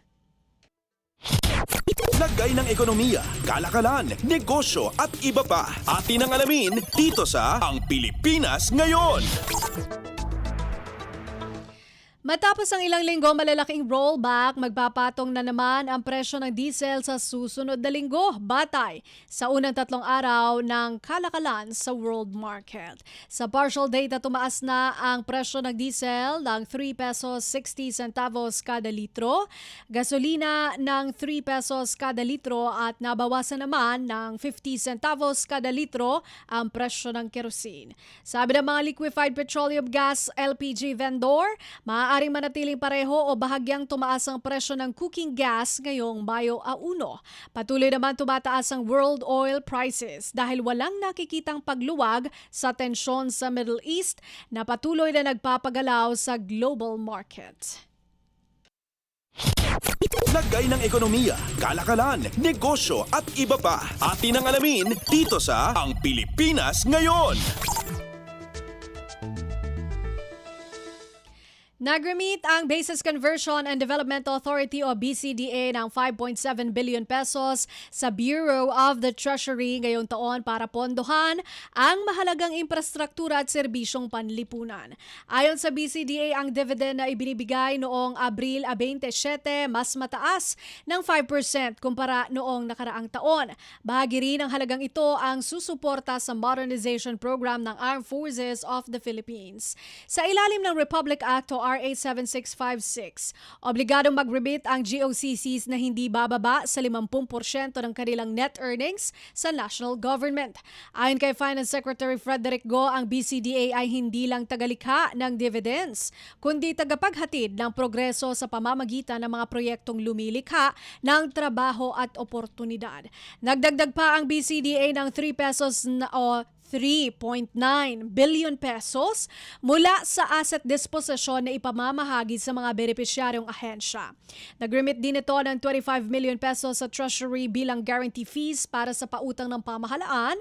Lagay ng ekonomiya, kalakalan, negosyo at iba pa. Atin ang alamin dito sa Ang Pilipinas Ngayon. Matapos ang ilang linggo malalaking rollback, magpapatong na naman ang presyo ng diesel sa susunod na linggo batay sa unang 3 araw ng kalakalan sa world market. Sa partial data, tumaas na ang presyo ng diesel ng 3 pesos 60 centavos kada litro, gasolina ng 3 pesos kada litro at nabawasan naman ng 50 centavos kada litro ang presyo ng kerosene. Sabi ng mga liquefied petroleum gas LPG vendor, maaaring manatiling pareho o bahagyang tumaas ang presyo ng cooking gas ngayong Mayo 1. Patuloy naman tumataas ang world oil prices dahil walang nakikitang pagluwag sa tensyon sa Middle East na patuloy na nagpapagalaw sa global market. Lagay ng ekonomiya, kalakalan, negosyo at iba pa. Atin ang alamin dito sa Ang Pilipinas Ngayon. Nag-remit ang Basis Conversion and Development Authority o BCDA ng 5.7 billion pesos sa Bureau of the Treasury ngayong taon para pondohan ang mahalagang infrastruktura at serbisyong panlipunan. Ayon sa BCDA, ang dividend na ibinibigay noong Abril 27 mas mataas ng 5% kumpara noong nakaraang taon. Bahagi rin ng halagang ito ang susuporta sa modernization program ng Armed Forces of the Philippines. Sa ilalim ng Republic Act o RA 7656, obligadong mag-remit ang GOCCs na hindi bababa sa 50% ng kanilang net earnings sa national government. Ayon kay Finance Secretary Frederick Go, ang BCDA ay hindi lang tagalikha ng dividends, kundi tagapaghatid ng progreso sa pamamagitan ng mga proyektong lumilikha ng trabaho at oportunidad. Nagdagdag pa ang BCDA ng 3 pesos o 3.9 billion pesos mula sa asset disposition na ipamamahagi sa mga benepisyaryong ahensya. Nag-remit din ito ng 25 million pesos sa Treasury bilang guarantee fees para sa pautang ng pamahalaan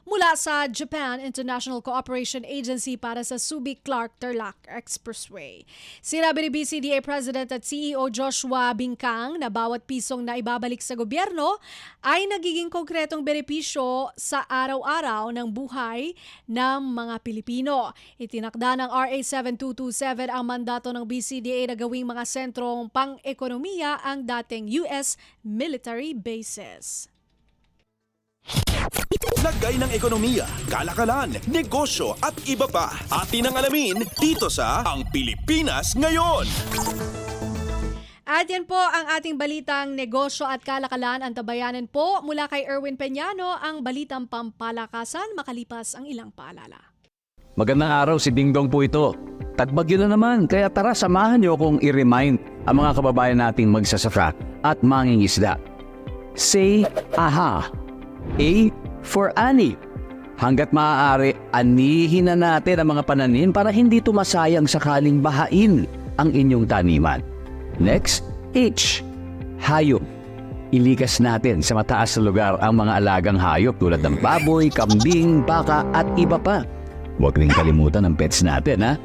mula sa Japan International Cooperation Agency para sa Subic-Clark-Tarlac Expressway. Sinabi ni BCDA President at CEO Joshua Bingkang na bawat pisong na ibabalik sa gobyerno ay nagiging konkretong benepisyo sa araw-araw ng buhay ng mga Pilipino. Itinakda ng RA 7227 ang mandato ng BCDA na gawing mga sentrong pang-ekonomiya ang dating US military bases. Lagay ng ekonomiya, kalakalan, negosyo at iba pa. Atin ang alamin dito sa Ang Pilipinas Ngayon. At yan po ang ating balitang negosyo at kalakalan. Antabayanan po mula kay Erwin Peñano ang balitang pampalakasan makalipas ang ilang paalala. Magandang araw, si Dingdong po ito. Tagbagyo na naman, kaya tara samahan niyo akong i-remind ang mga kababayan nating magsasaka at mangingisda. Say aha. A for ani. Hanggat maaari, anihin na natin ang mga pananim para hindi tumasayang sakaling bahain ang inyong taniman. Next, H. Hayop. Ilikas natin sa mataas na lugar ang mga alagang hayop tulad ng baboy, kambing, baka at iba pa. Huwag rin kalimutan ang pets natin, ha?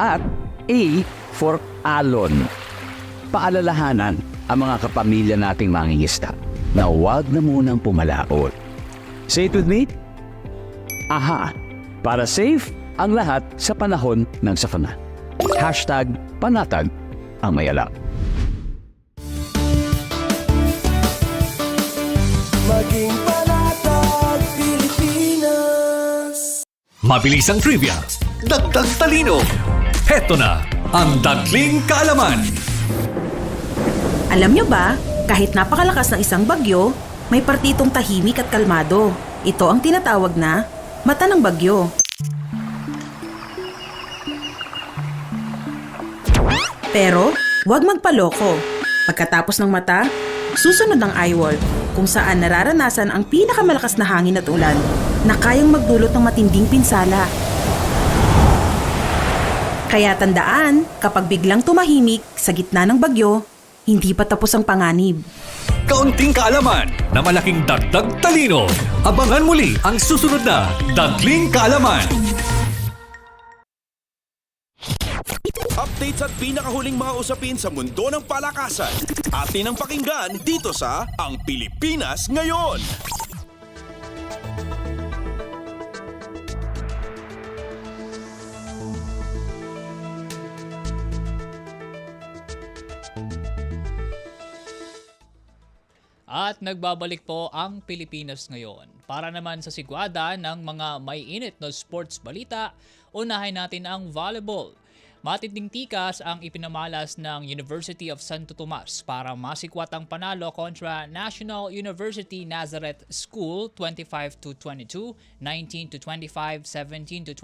At A for alon. Paalalahanan ang mga kapamilya nating mangingisda na huwag na munang pumalaot. Say it with me. Aha. Para safe ang lahat sa panahon ng sakuna. #panatag ang mayalak. Maging panatag Pilipinas. Mabilis ang trivia, dagdag talino. Heto na ang Dagling Kaalaman. Alam nyo ba, kahit napakalakas ng isang bagyo, may partitong tahimik at kalmado. Ito ang tinatawag na mata ng bagyo. Pero, huwag magpaloko. Pagkatapos ng mata, susunod ang eyewall, kung saan nararanasan ang pinakamalakas na hangin at ulan na kayang magdulot ng matinding pinsala. Kaya tandaan, kapag biglang tumahimik sa gitna ng bagyo, hindi pa tapos ang panganib. Kaunting kaalaman na malaking dagdag talino. Abangan muli ang susunod na Dagling Kaalaman. Updates at pinakahuling mga usapin sa mundo ng palakasan. Atin ang pakinggan dito sa Ang Pilipinas Ngayon. At nagbabalik po ang Pilipinas Ngayon. Para naman sa sigwada ng mga may init na sports balita, unahin natin ang volleyball. Matinding tikas ang ipinamalas ng University of Santo Tomas para masikwat ang panalo kontra National University Nazareth School 25-22, 19-25, 17-25,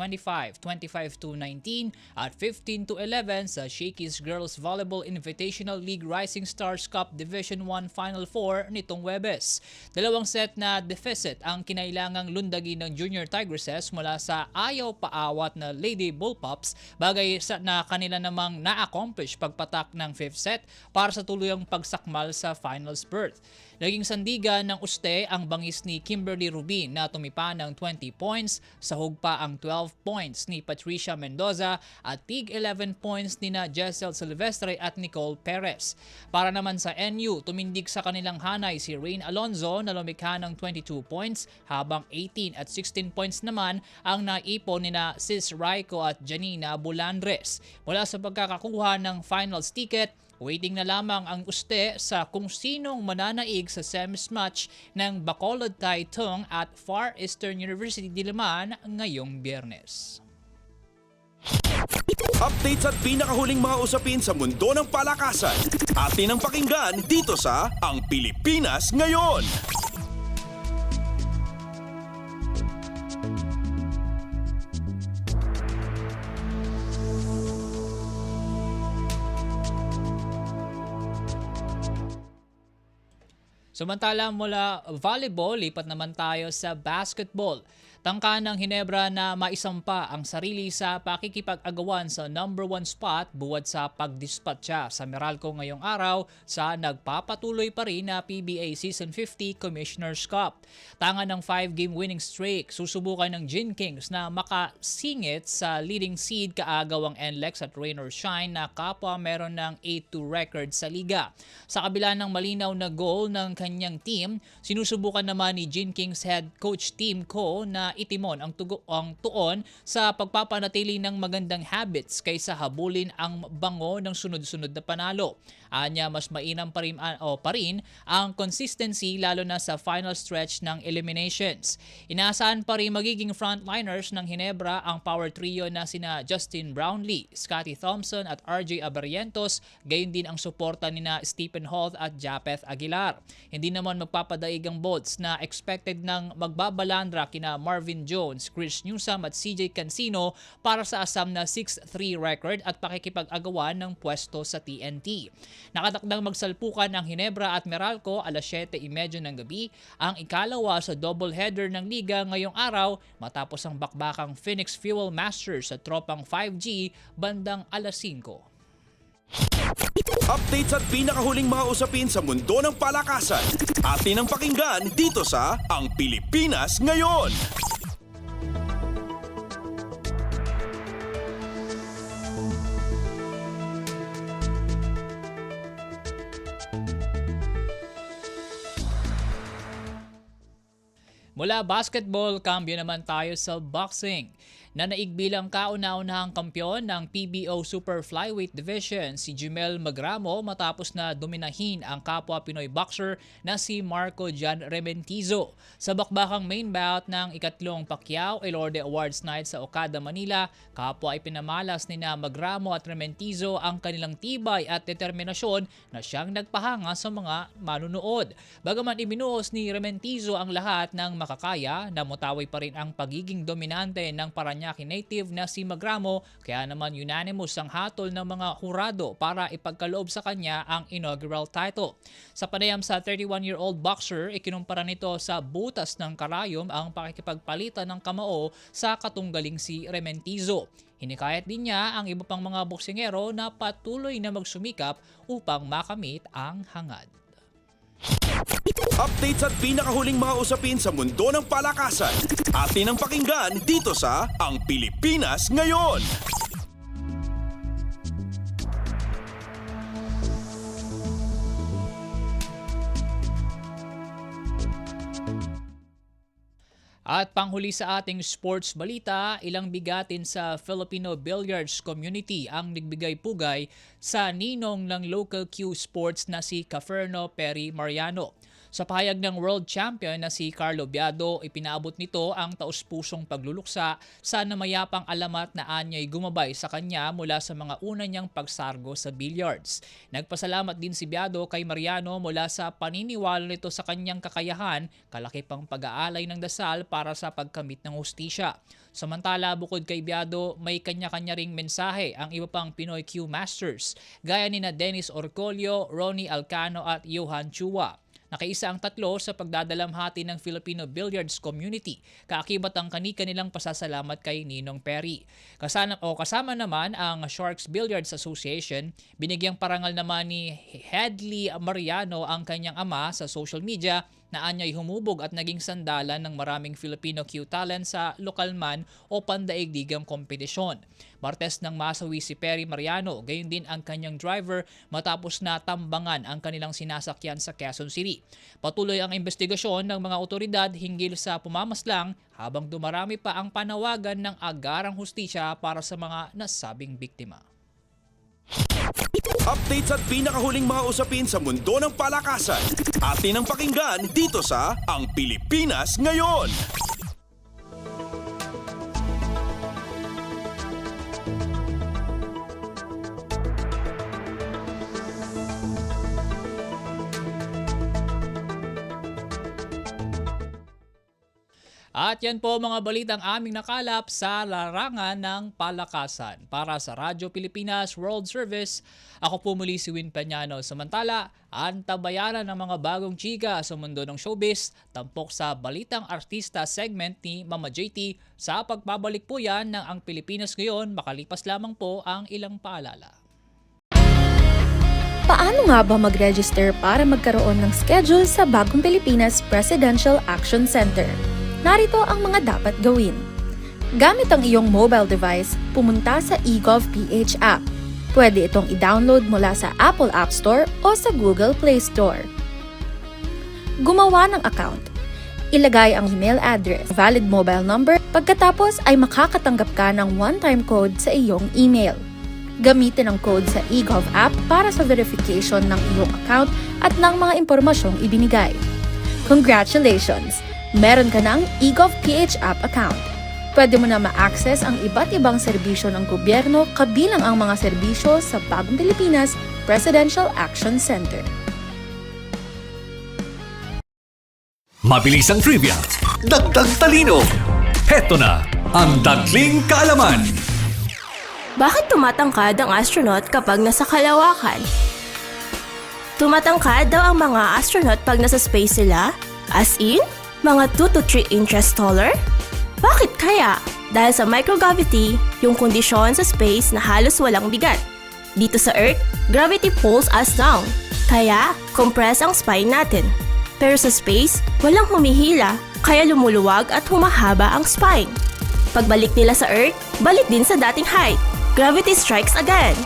25-19 at 15-11 sa Shakey's Girls Volleyball Invitational League Rising Stars Cup Division 1 Final 4 nitong Huwebes. Dalawang set na deficit ang kinailangang lundagin ng Junior Tigresses mula sa ayaw paawat na Lady Bullpups, bagay sa na kanila namang na-accomplish pagpatak ng 5th set para sa tuluyang pagsakmal sa finals berth. Naging sandigan ng uste ang bangis ni Kimberly Rubin na tumipa ng 20 points, sahog pa ang 12 points ni Patricia Mendoza at tig 11 points ni na Jessel Silvestre at Nicole Perez. Para naman sa NU, tumindig sa kanilang hanay si Rain Alonzo na lumikha ng 22 points habang 18 at 16 points naman ang naipon ni na Sis Raiko at Janina Bulandres. Mula sa pagkakakuha ng finals ticket, waiting na lamang ang uste sa kung sinong mananaig sa semis match ng Bacolod Taitung at Far Eastern University Diliman ngayong Biyernes. Updates at pinakahuling mga usapin sa mundo ng palakasan. Atin ang pakinggan dito sa Ang Pilipinas Ngayon. Samantala mula volleyball, lipat naman tayo sa basketball. Tangka ng Hinebra na maisampa ang sarili sa pakikipag-agawan sa number 1 spot buwad sa pagdispatcha sa Meralco ngayong araw sa nagpapatuloy pa rin na PBA Season 50 Commissioner's Cup. Tanga ng 5-game winning streak, susubukan ng Gin Kings na makasingit sa leading seed kaagaw ang NLEX at Rain or Shine na kapwa meron ng 8-2 record sa liga. Sa kabila ng malinaw na goal ng kanyang team, sinusubukan naman ni Gin Kings head coach Team Co na itimon ang tuon sa pagpapanatili ng magandang habits kaysa habulin ang bango ng sunod-sunod na panalo. Anya, mas mainam pa rin ang consistency lalo na sa final stretch ng eliminations. Inaasahan pa rin magiging frontliners ng Hinebra ang power trio na sina Justin Brownlee, Scotty Thompson at RJ Abarientos, gayon din ang suporta ni na Stephen Holt at Japeth Aguilar. Hindi naman magpapadaig ang Bolts na expected ng magbabalandra kina Marvin Jones, Chris Newsome at CJ Cancino para sa asam na 6-3 record at pakikipag-agawan ng pwesto sa TNT. Nakatakdang magsalpukan ang Hinebra at Meralco alas 7:30 ng gabi, ang ikalawa sa doubleheader ng liga ngayong araw matapos ang bakbakang Phoenix Fuel Masters sa tropang 5G bandang alas 5. Updates at pinakahuling mga usapin sa mundo ng palakasan. Atin ang pakinggan dito sa Ang Pilipinas Ngayon. Mula basketball, kambyo naman tayo sa boxing. Nanaig bilang kauna-unahang kampiyon ng PBO Super Flyweight Division si Jumel Magramo matapos na dominahin ang kapwa Pinoy boxer na si Marco Jan Rementizo. Sa bakbakang main bout ng ikatlong Pacquiao Elorde Awards Night sa Okada, Manila, kapwa ay pinamalas ni na Magramo at Rementizo ang kanilang tibay at determinasyon na siyang nagpahanga sa mga manunood. Bagaman ibinuhos ni Rementizo ang lahat ng makakaya, namutaway pa rin ang pagiging dominante ng Parañaque native na si Magramo, kaya naman unanimous ang hatol ng mga hurado para ipagkaloob sa kanya ang inaugural title. Sa panayam sa 31-year-old boxer, ikinumpara nito sa butas ng karayom ang pakikipagpalitan ng kamao sa katunggaling si Rementizo. Hinikayat din niya ang iba pang mga boksingero na patuloy na magsumikap upang makamit ang hangad. Updates at pinakahuling mga usapin sa mundo ng palakasan. Atin ang pakinggan dito sa Ang Pilipinas Ngayon. At panghuli sa ating sports balita, ilang bigatin sa Filipino billiards community ang nagbigay pugay sa ninong ng local Q Sports na si Caferno Perry Mariano. Sa pahayag ng world champion na si Carlo Biado, ipinaabot nito ang taus-pusong pagluluksa sa namayapang alamat na anyay gumabay sa kanya mula sa mga una niyang pagsargo sa billiards. Nagpasalamat din si Biado kay Mariano mula sa paniniwala nito sa kanyang kakayahan, kalaki pang pag-aalay ng dasal para sa pagkamit ng hustisya. Samantala, bukod kay Biado, may kanya-kanya ring mensahe ang iba pang Pinoy Q Masters, gaya ni na Dennis Orcolio, Ronnie Alcano at Johan Chua. Nakaisa ang tatlo sa pagdadalamhati ng Filipino billiards community, kaakibat ang kani-kanilang pasasalamat kay Ninong Perry. Kasama naman ang Sharks Billiards Association, binigyang parangal naman ni Hedley Mariano ang kanyang ama sa social media na anyay humubog at naging sandalan ng maraming Filipino Q talent sa lokal man o pandaigdigang kompetisyon. Martes nang masawi si Perry Mariano, gayon din ang kanyang driver matapos na tambangan ang kanilang sinasakyan sa Quezon City. Patuloy ang investigasyon ng mga otoridad hinggil sa pumamaslang habang dumarami pa ang panawagan ng agarang hustisya para sa mga nasabing biktima. Updates at pinakahuling mga usapin sa mundo ng palakasan. Atin ang pakinggan dito sa Ang Pilipinas Ngayon. At yan po mga balitang aming nakalap sa larangan ng palakasan. Para sa Radyo Pilipinas World Service, ako po muli si Win Peñano. Samantala, antabayanan ng mga bagong chika sa mundo ng showbiz, tampok sa Balitang Artista segment ni Mama JT. Sa pagbabalik po yan ng Ang Pilipinas Ngayon, makalipas lamang po ang ilang paalala. Paano nga ba mag-register para magkaroon ng schedule sa Bagong Pilipinas Presidential Action Center? Narito ang mga dapat gawin. Gamit ang iyong mobile device, pumunta sa eGovPH app. Pwede itong i-download mula sa Apple App Store o sa Google Play Store. Gumawa ng account. Ilagay ang email address, valid mobile number, pagkatapos ay makakatanggap ka ng one-time code sa iyong email. Gamitin ang code sa eGov app para sa verification ng iyong account at ng mga impormasyong ibinigay. Congratulations! Meron ka ng eGovPH app account. Pwede mo na ma-access ang iba't ibang serbisyo ng gobyerno kabilang ang mga serbisyo sa Bagong Pilipinas Presidential Action Center. Mabilis ang trivia, dagdag talino. Heto na ang Dagling Kaalaman. Bakit tumatangkad ang astronaut kapag nasa kalawakan? Tumatangkad daw ang mga astronaut pag nasa space sila? As in, mga 2 to 3 inches taller? Bakit kaya? Dahil sa microgravity, yung kondisyon sa space na halos walang bigat. Dito sa Earth, gravity pulls us down. Kaya, compress ang spine natin. Pero sa space, walang humihila, kaya lumuluwag at humahaba ang spine. Pagbalik nila sa Earth, balik din sa dating height. Gravity strikes again.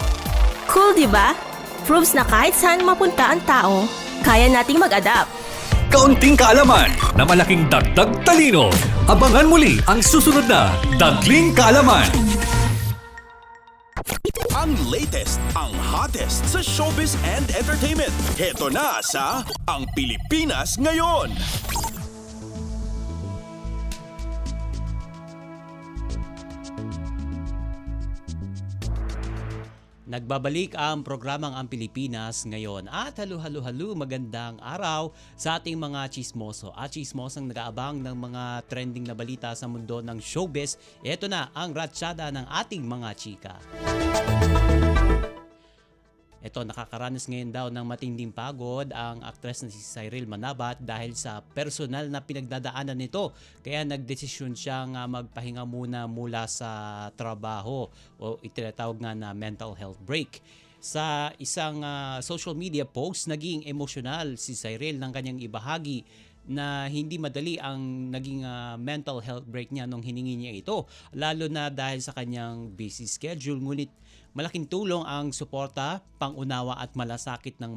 Cool, di ba? Proves na kahit saan mapunta ang tao, kaya nating mag-adapt. Kaunting kaalaman na malaking dagdag talino. Abangan muli ang susunod na Dagling Kaalaman. Ang latest, ang hottest sa showbiz and entertainment. Heto na sa Ang Pilipinas Ngayon. Nagbabalik ang programang Ang Pilipinas ngayon at halo magandang araw sa ating mga chismoso at chismosang nag-aabang ng mga trending na balita sa mundo ng showbiz. Ito na ang ratsyada ng ating mga chika. Ito, nakakaranas ngayon daw ng matinding pagod ang aktres na si Cyril Manabat dahil sa personal na pinagdadaanan nito. Kaya nagdesisyon siyang magpahinga mula sa trabaho o itinatawag nga na mental health break. Sa isang social media post, naging emosyonal si Cyril ng kanyang ibahagi na hindi madali ang naging mental health break niya nung hiningi niya ito. Lalo na dahil sa kanyang busy schedule. Ngunit malaking tulong ang suporta, pangunawa at malasakit ng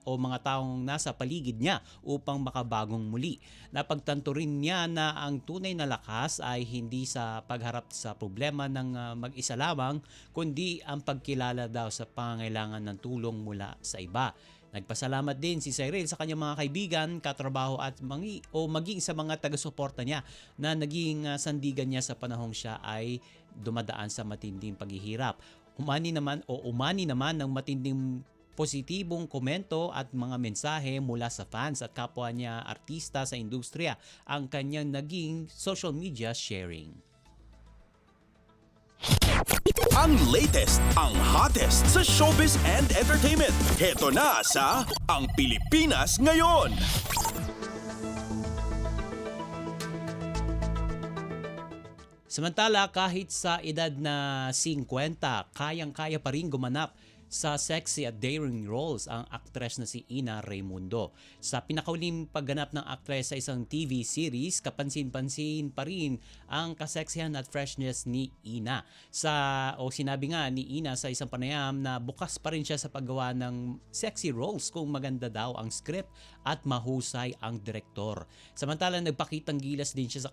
mga taong nasa paligid niya upang makabagong muli. Napagtanto rin niya na ang tunay na lakas ay hindi sa pagharap sa problema ng mag-isa lamang, kundi ang pagkilala daw sa pangangailangan ng tulong mula sa iba. Nagpasalamat din si Cyril sa kanyang mga kaibigan, katrabaho at maging sa mga taga-suporta niya na naging sandigan niya sa panahong siya ay dumadaan sa matinding paghihirap. Umani naman ng matinding positibong komento at mga mensahe mula sa fans at kapwa niya artista sa industriya ang kanyang naging social media sharing. Ang latest, ang hottest sa showbiz and entertainment. Heto na sa Ang Pilipinas Ngayon. Samantala, kahit sa edad na 50, kayang-kaya pa rin gumanap sa sexy at daring roles ang aktres na si Ina Raimundo. Sa pinakauling pagganap ng aktres sa isang TV series, kapansin-pansin pa rin ang kaseksihan at freshness ni Ina. Sinabi nga ni Ina sa isang panayam na bukas pa rin siya sa paggawa ng sexy roles kung maganda daw ang script at mahusay ang direktor. Samantala, nagpakitang gilas din siya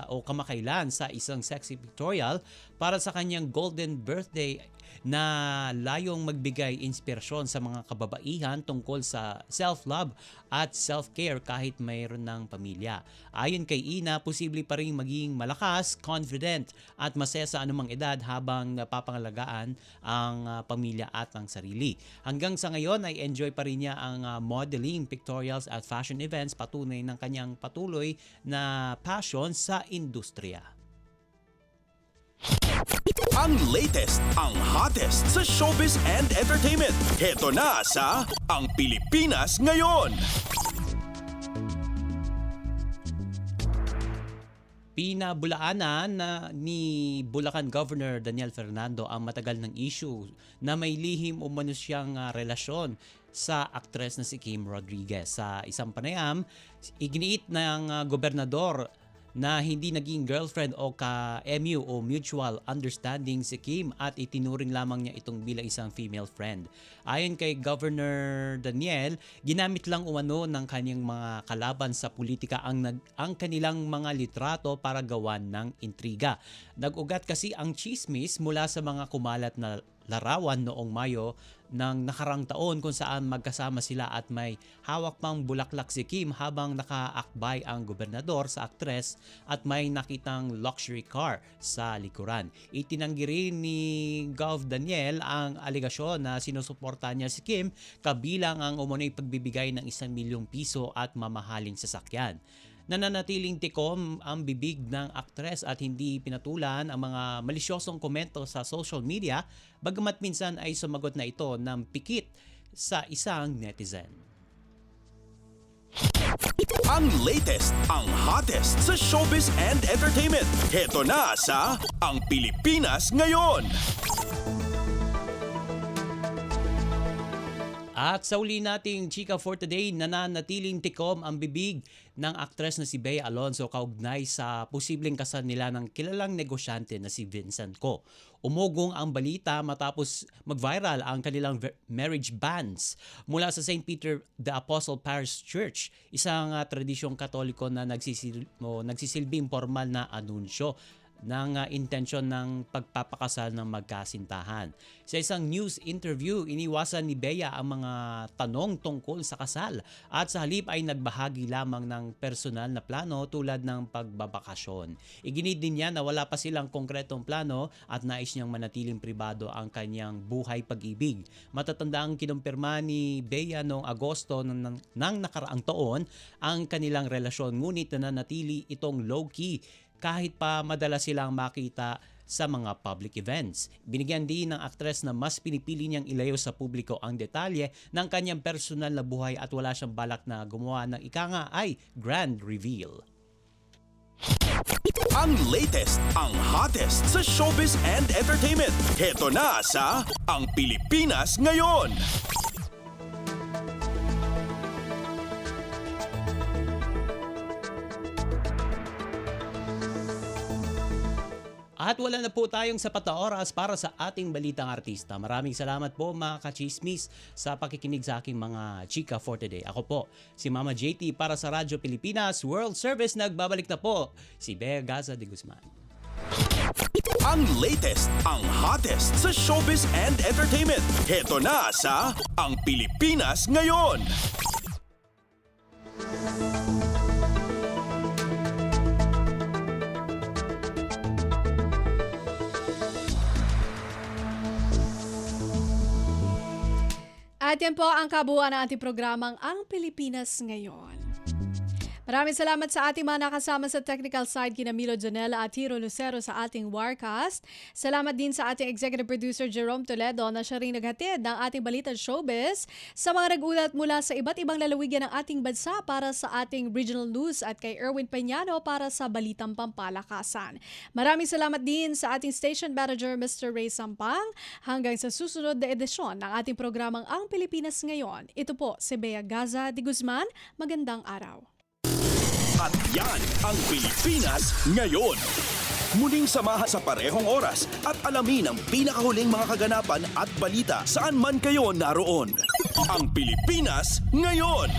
kamakailan sa isang sexy pictorial para sa kanyang golden birthday na layong magbigay inspirasyon sa mga kababaihan tungkol sa self-love at self-care kahit mayroon ng pamilya. Ayon kay Ina, posible pa rin maging malakas, confident at masaya sa anumang edad habang napapangalagaan ang pamilya at ang sarili. Hanggang sa ngayon ay enjoy pa rin niya ang modeling, pictorials at fashion events, patunay ng kanyang patuloy na passion sa industriya. Ang latest, ang hottest sa showbiz and entertainment. Heto na sa Ang Pilipinas Ngayon. Pinabulaanan ni Bulacan Governor Daniel Fernando ang matagal ng issue na may lihim umano siyang relasyon sa aktres na si Kim Rodriguez. Sa isang panayam, iginiit ng gobernador na hindi naging girlfriend o ka-MU o mutual understanding si Kim at itinuring lamang niya itong bilang isang female friend. Ayon kay Governor Daniel, ginamit lang umano ng kanyang mga kalaban sa politika ang kanilang mga litrato para gawan ng intriga. Nag-ugat kasi ang chismis mula sa mga kumalat na larawan noong Mayo ng nakarang taon kung saan magkasama sila at may hawak pang bulaklak si Kim habang nakaakbay ang gobernador sa aktres at may nakitang luxury car sa likuran. Itinanggi rin ni Gov. Daniel ang alegasyon na sinusuportahan niya si Kim kabilang ang umunay pagbibigay ng 1 milyong piso at mamahaling sasakyan. Nananatiling tikom ang bibig ng aktres at hindi pinatulan ang mga malisyosong komento sa social media, bagamat minsan ay sumagot na ito ng pikit sa isang netizen. Ang latest, ang hottest sa showbiz and entertainment. Heto na sa Ang Pilipinas Ngayon. At sa uli nating chika for today, nananatiling tikom ang bibig ng aktres na si Bea Alonzo kaugnay sa posibleng kasal nila ng kilalang negosyante na si Vincent Co. Umugong ang balita matapos mag-viral ang kanilang marriage banns mula sa St. Peter the Apostle Parish Church, isang tradisyong Katoliko na nagsisilbing formal na anunsyo ng intensyon ng pagpapakasal ng magkasintahan. Sa isang news interview, iniwasan ni Bea ang mga tanong tungkol sa kasal at sa halip ay nagbahagi lamang ng personal na plano tulad ng pagbabakasyon. Iginid din niya na wala pa silang konkretong plano at nais niyang manatiling pribado ang kanyang buhay pag-ibig. Matatandang kinumpirma ni Bea noong Agosto ng nakaraang taon ang kanilang relasyon, ngunit nananatili itong low-key kahit pa madalas silang makita sa mga public events. Binigyan din ng aktres na mas pinipili niyang ilayo sa publiko ang detalye ng kanyang personal na buhay at wala siyang balak na gumawa ng ika nga ay grand reveal. Ang latest, ang hottest sa showbiz and entertainment. Heto na sa Ang Pilipinas Ngayon. At wala na po tayong sapat na oras para sa ating balitang artista. Maraming salamat po mga kachismis sa pakikinig sa aking mga chika for today. Ako po, si Mama JT para sa Radyo Pilipinas World Service. Nagbabalik na po si Bea Gaza de Guzman. Ang latest, ang hottest sa showbiz and entertainment. Heto na sa Ang Pilipinas Ngayon. At yan po ang kabuuan ng ating programang Ang Pilipinas Ngayon. Maraming salamat sa ating mga nakasama sa technical side, kina Milo Janela at Hiro Lucero sa ating Warcast. Salamat din sa ating executive producer Jerome Toledo na siya rin naghatid ng ating Balitang Showbiz sa mga nag-ulat mula sa iba't ibang lalawigan ng ating bansa para sa ating regional news at kay Erwin Peñano para sa Balitang Pampalakasan. Maraming salamat din sa ating station manager Mr. Ray Sampang. Hanggang sa susunod na edisyon ng ating programang Ang Pilipinas Ngayon. Ito po si Bea Gaza de Guzman. Magandang araw. At yan ang Pilipinas Ngayon. Muling samahan sa parehong oras at alamin ang pinakahuling mga kaganapan at balita saan man kayo naroon. Ang Pilipinas Ngayon.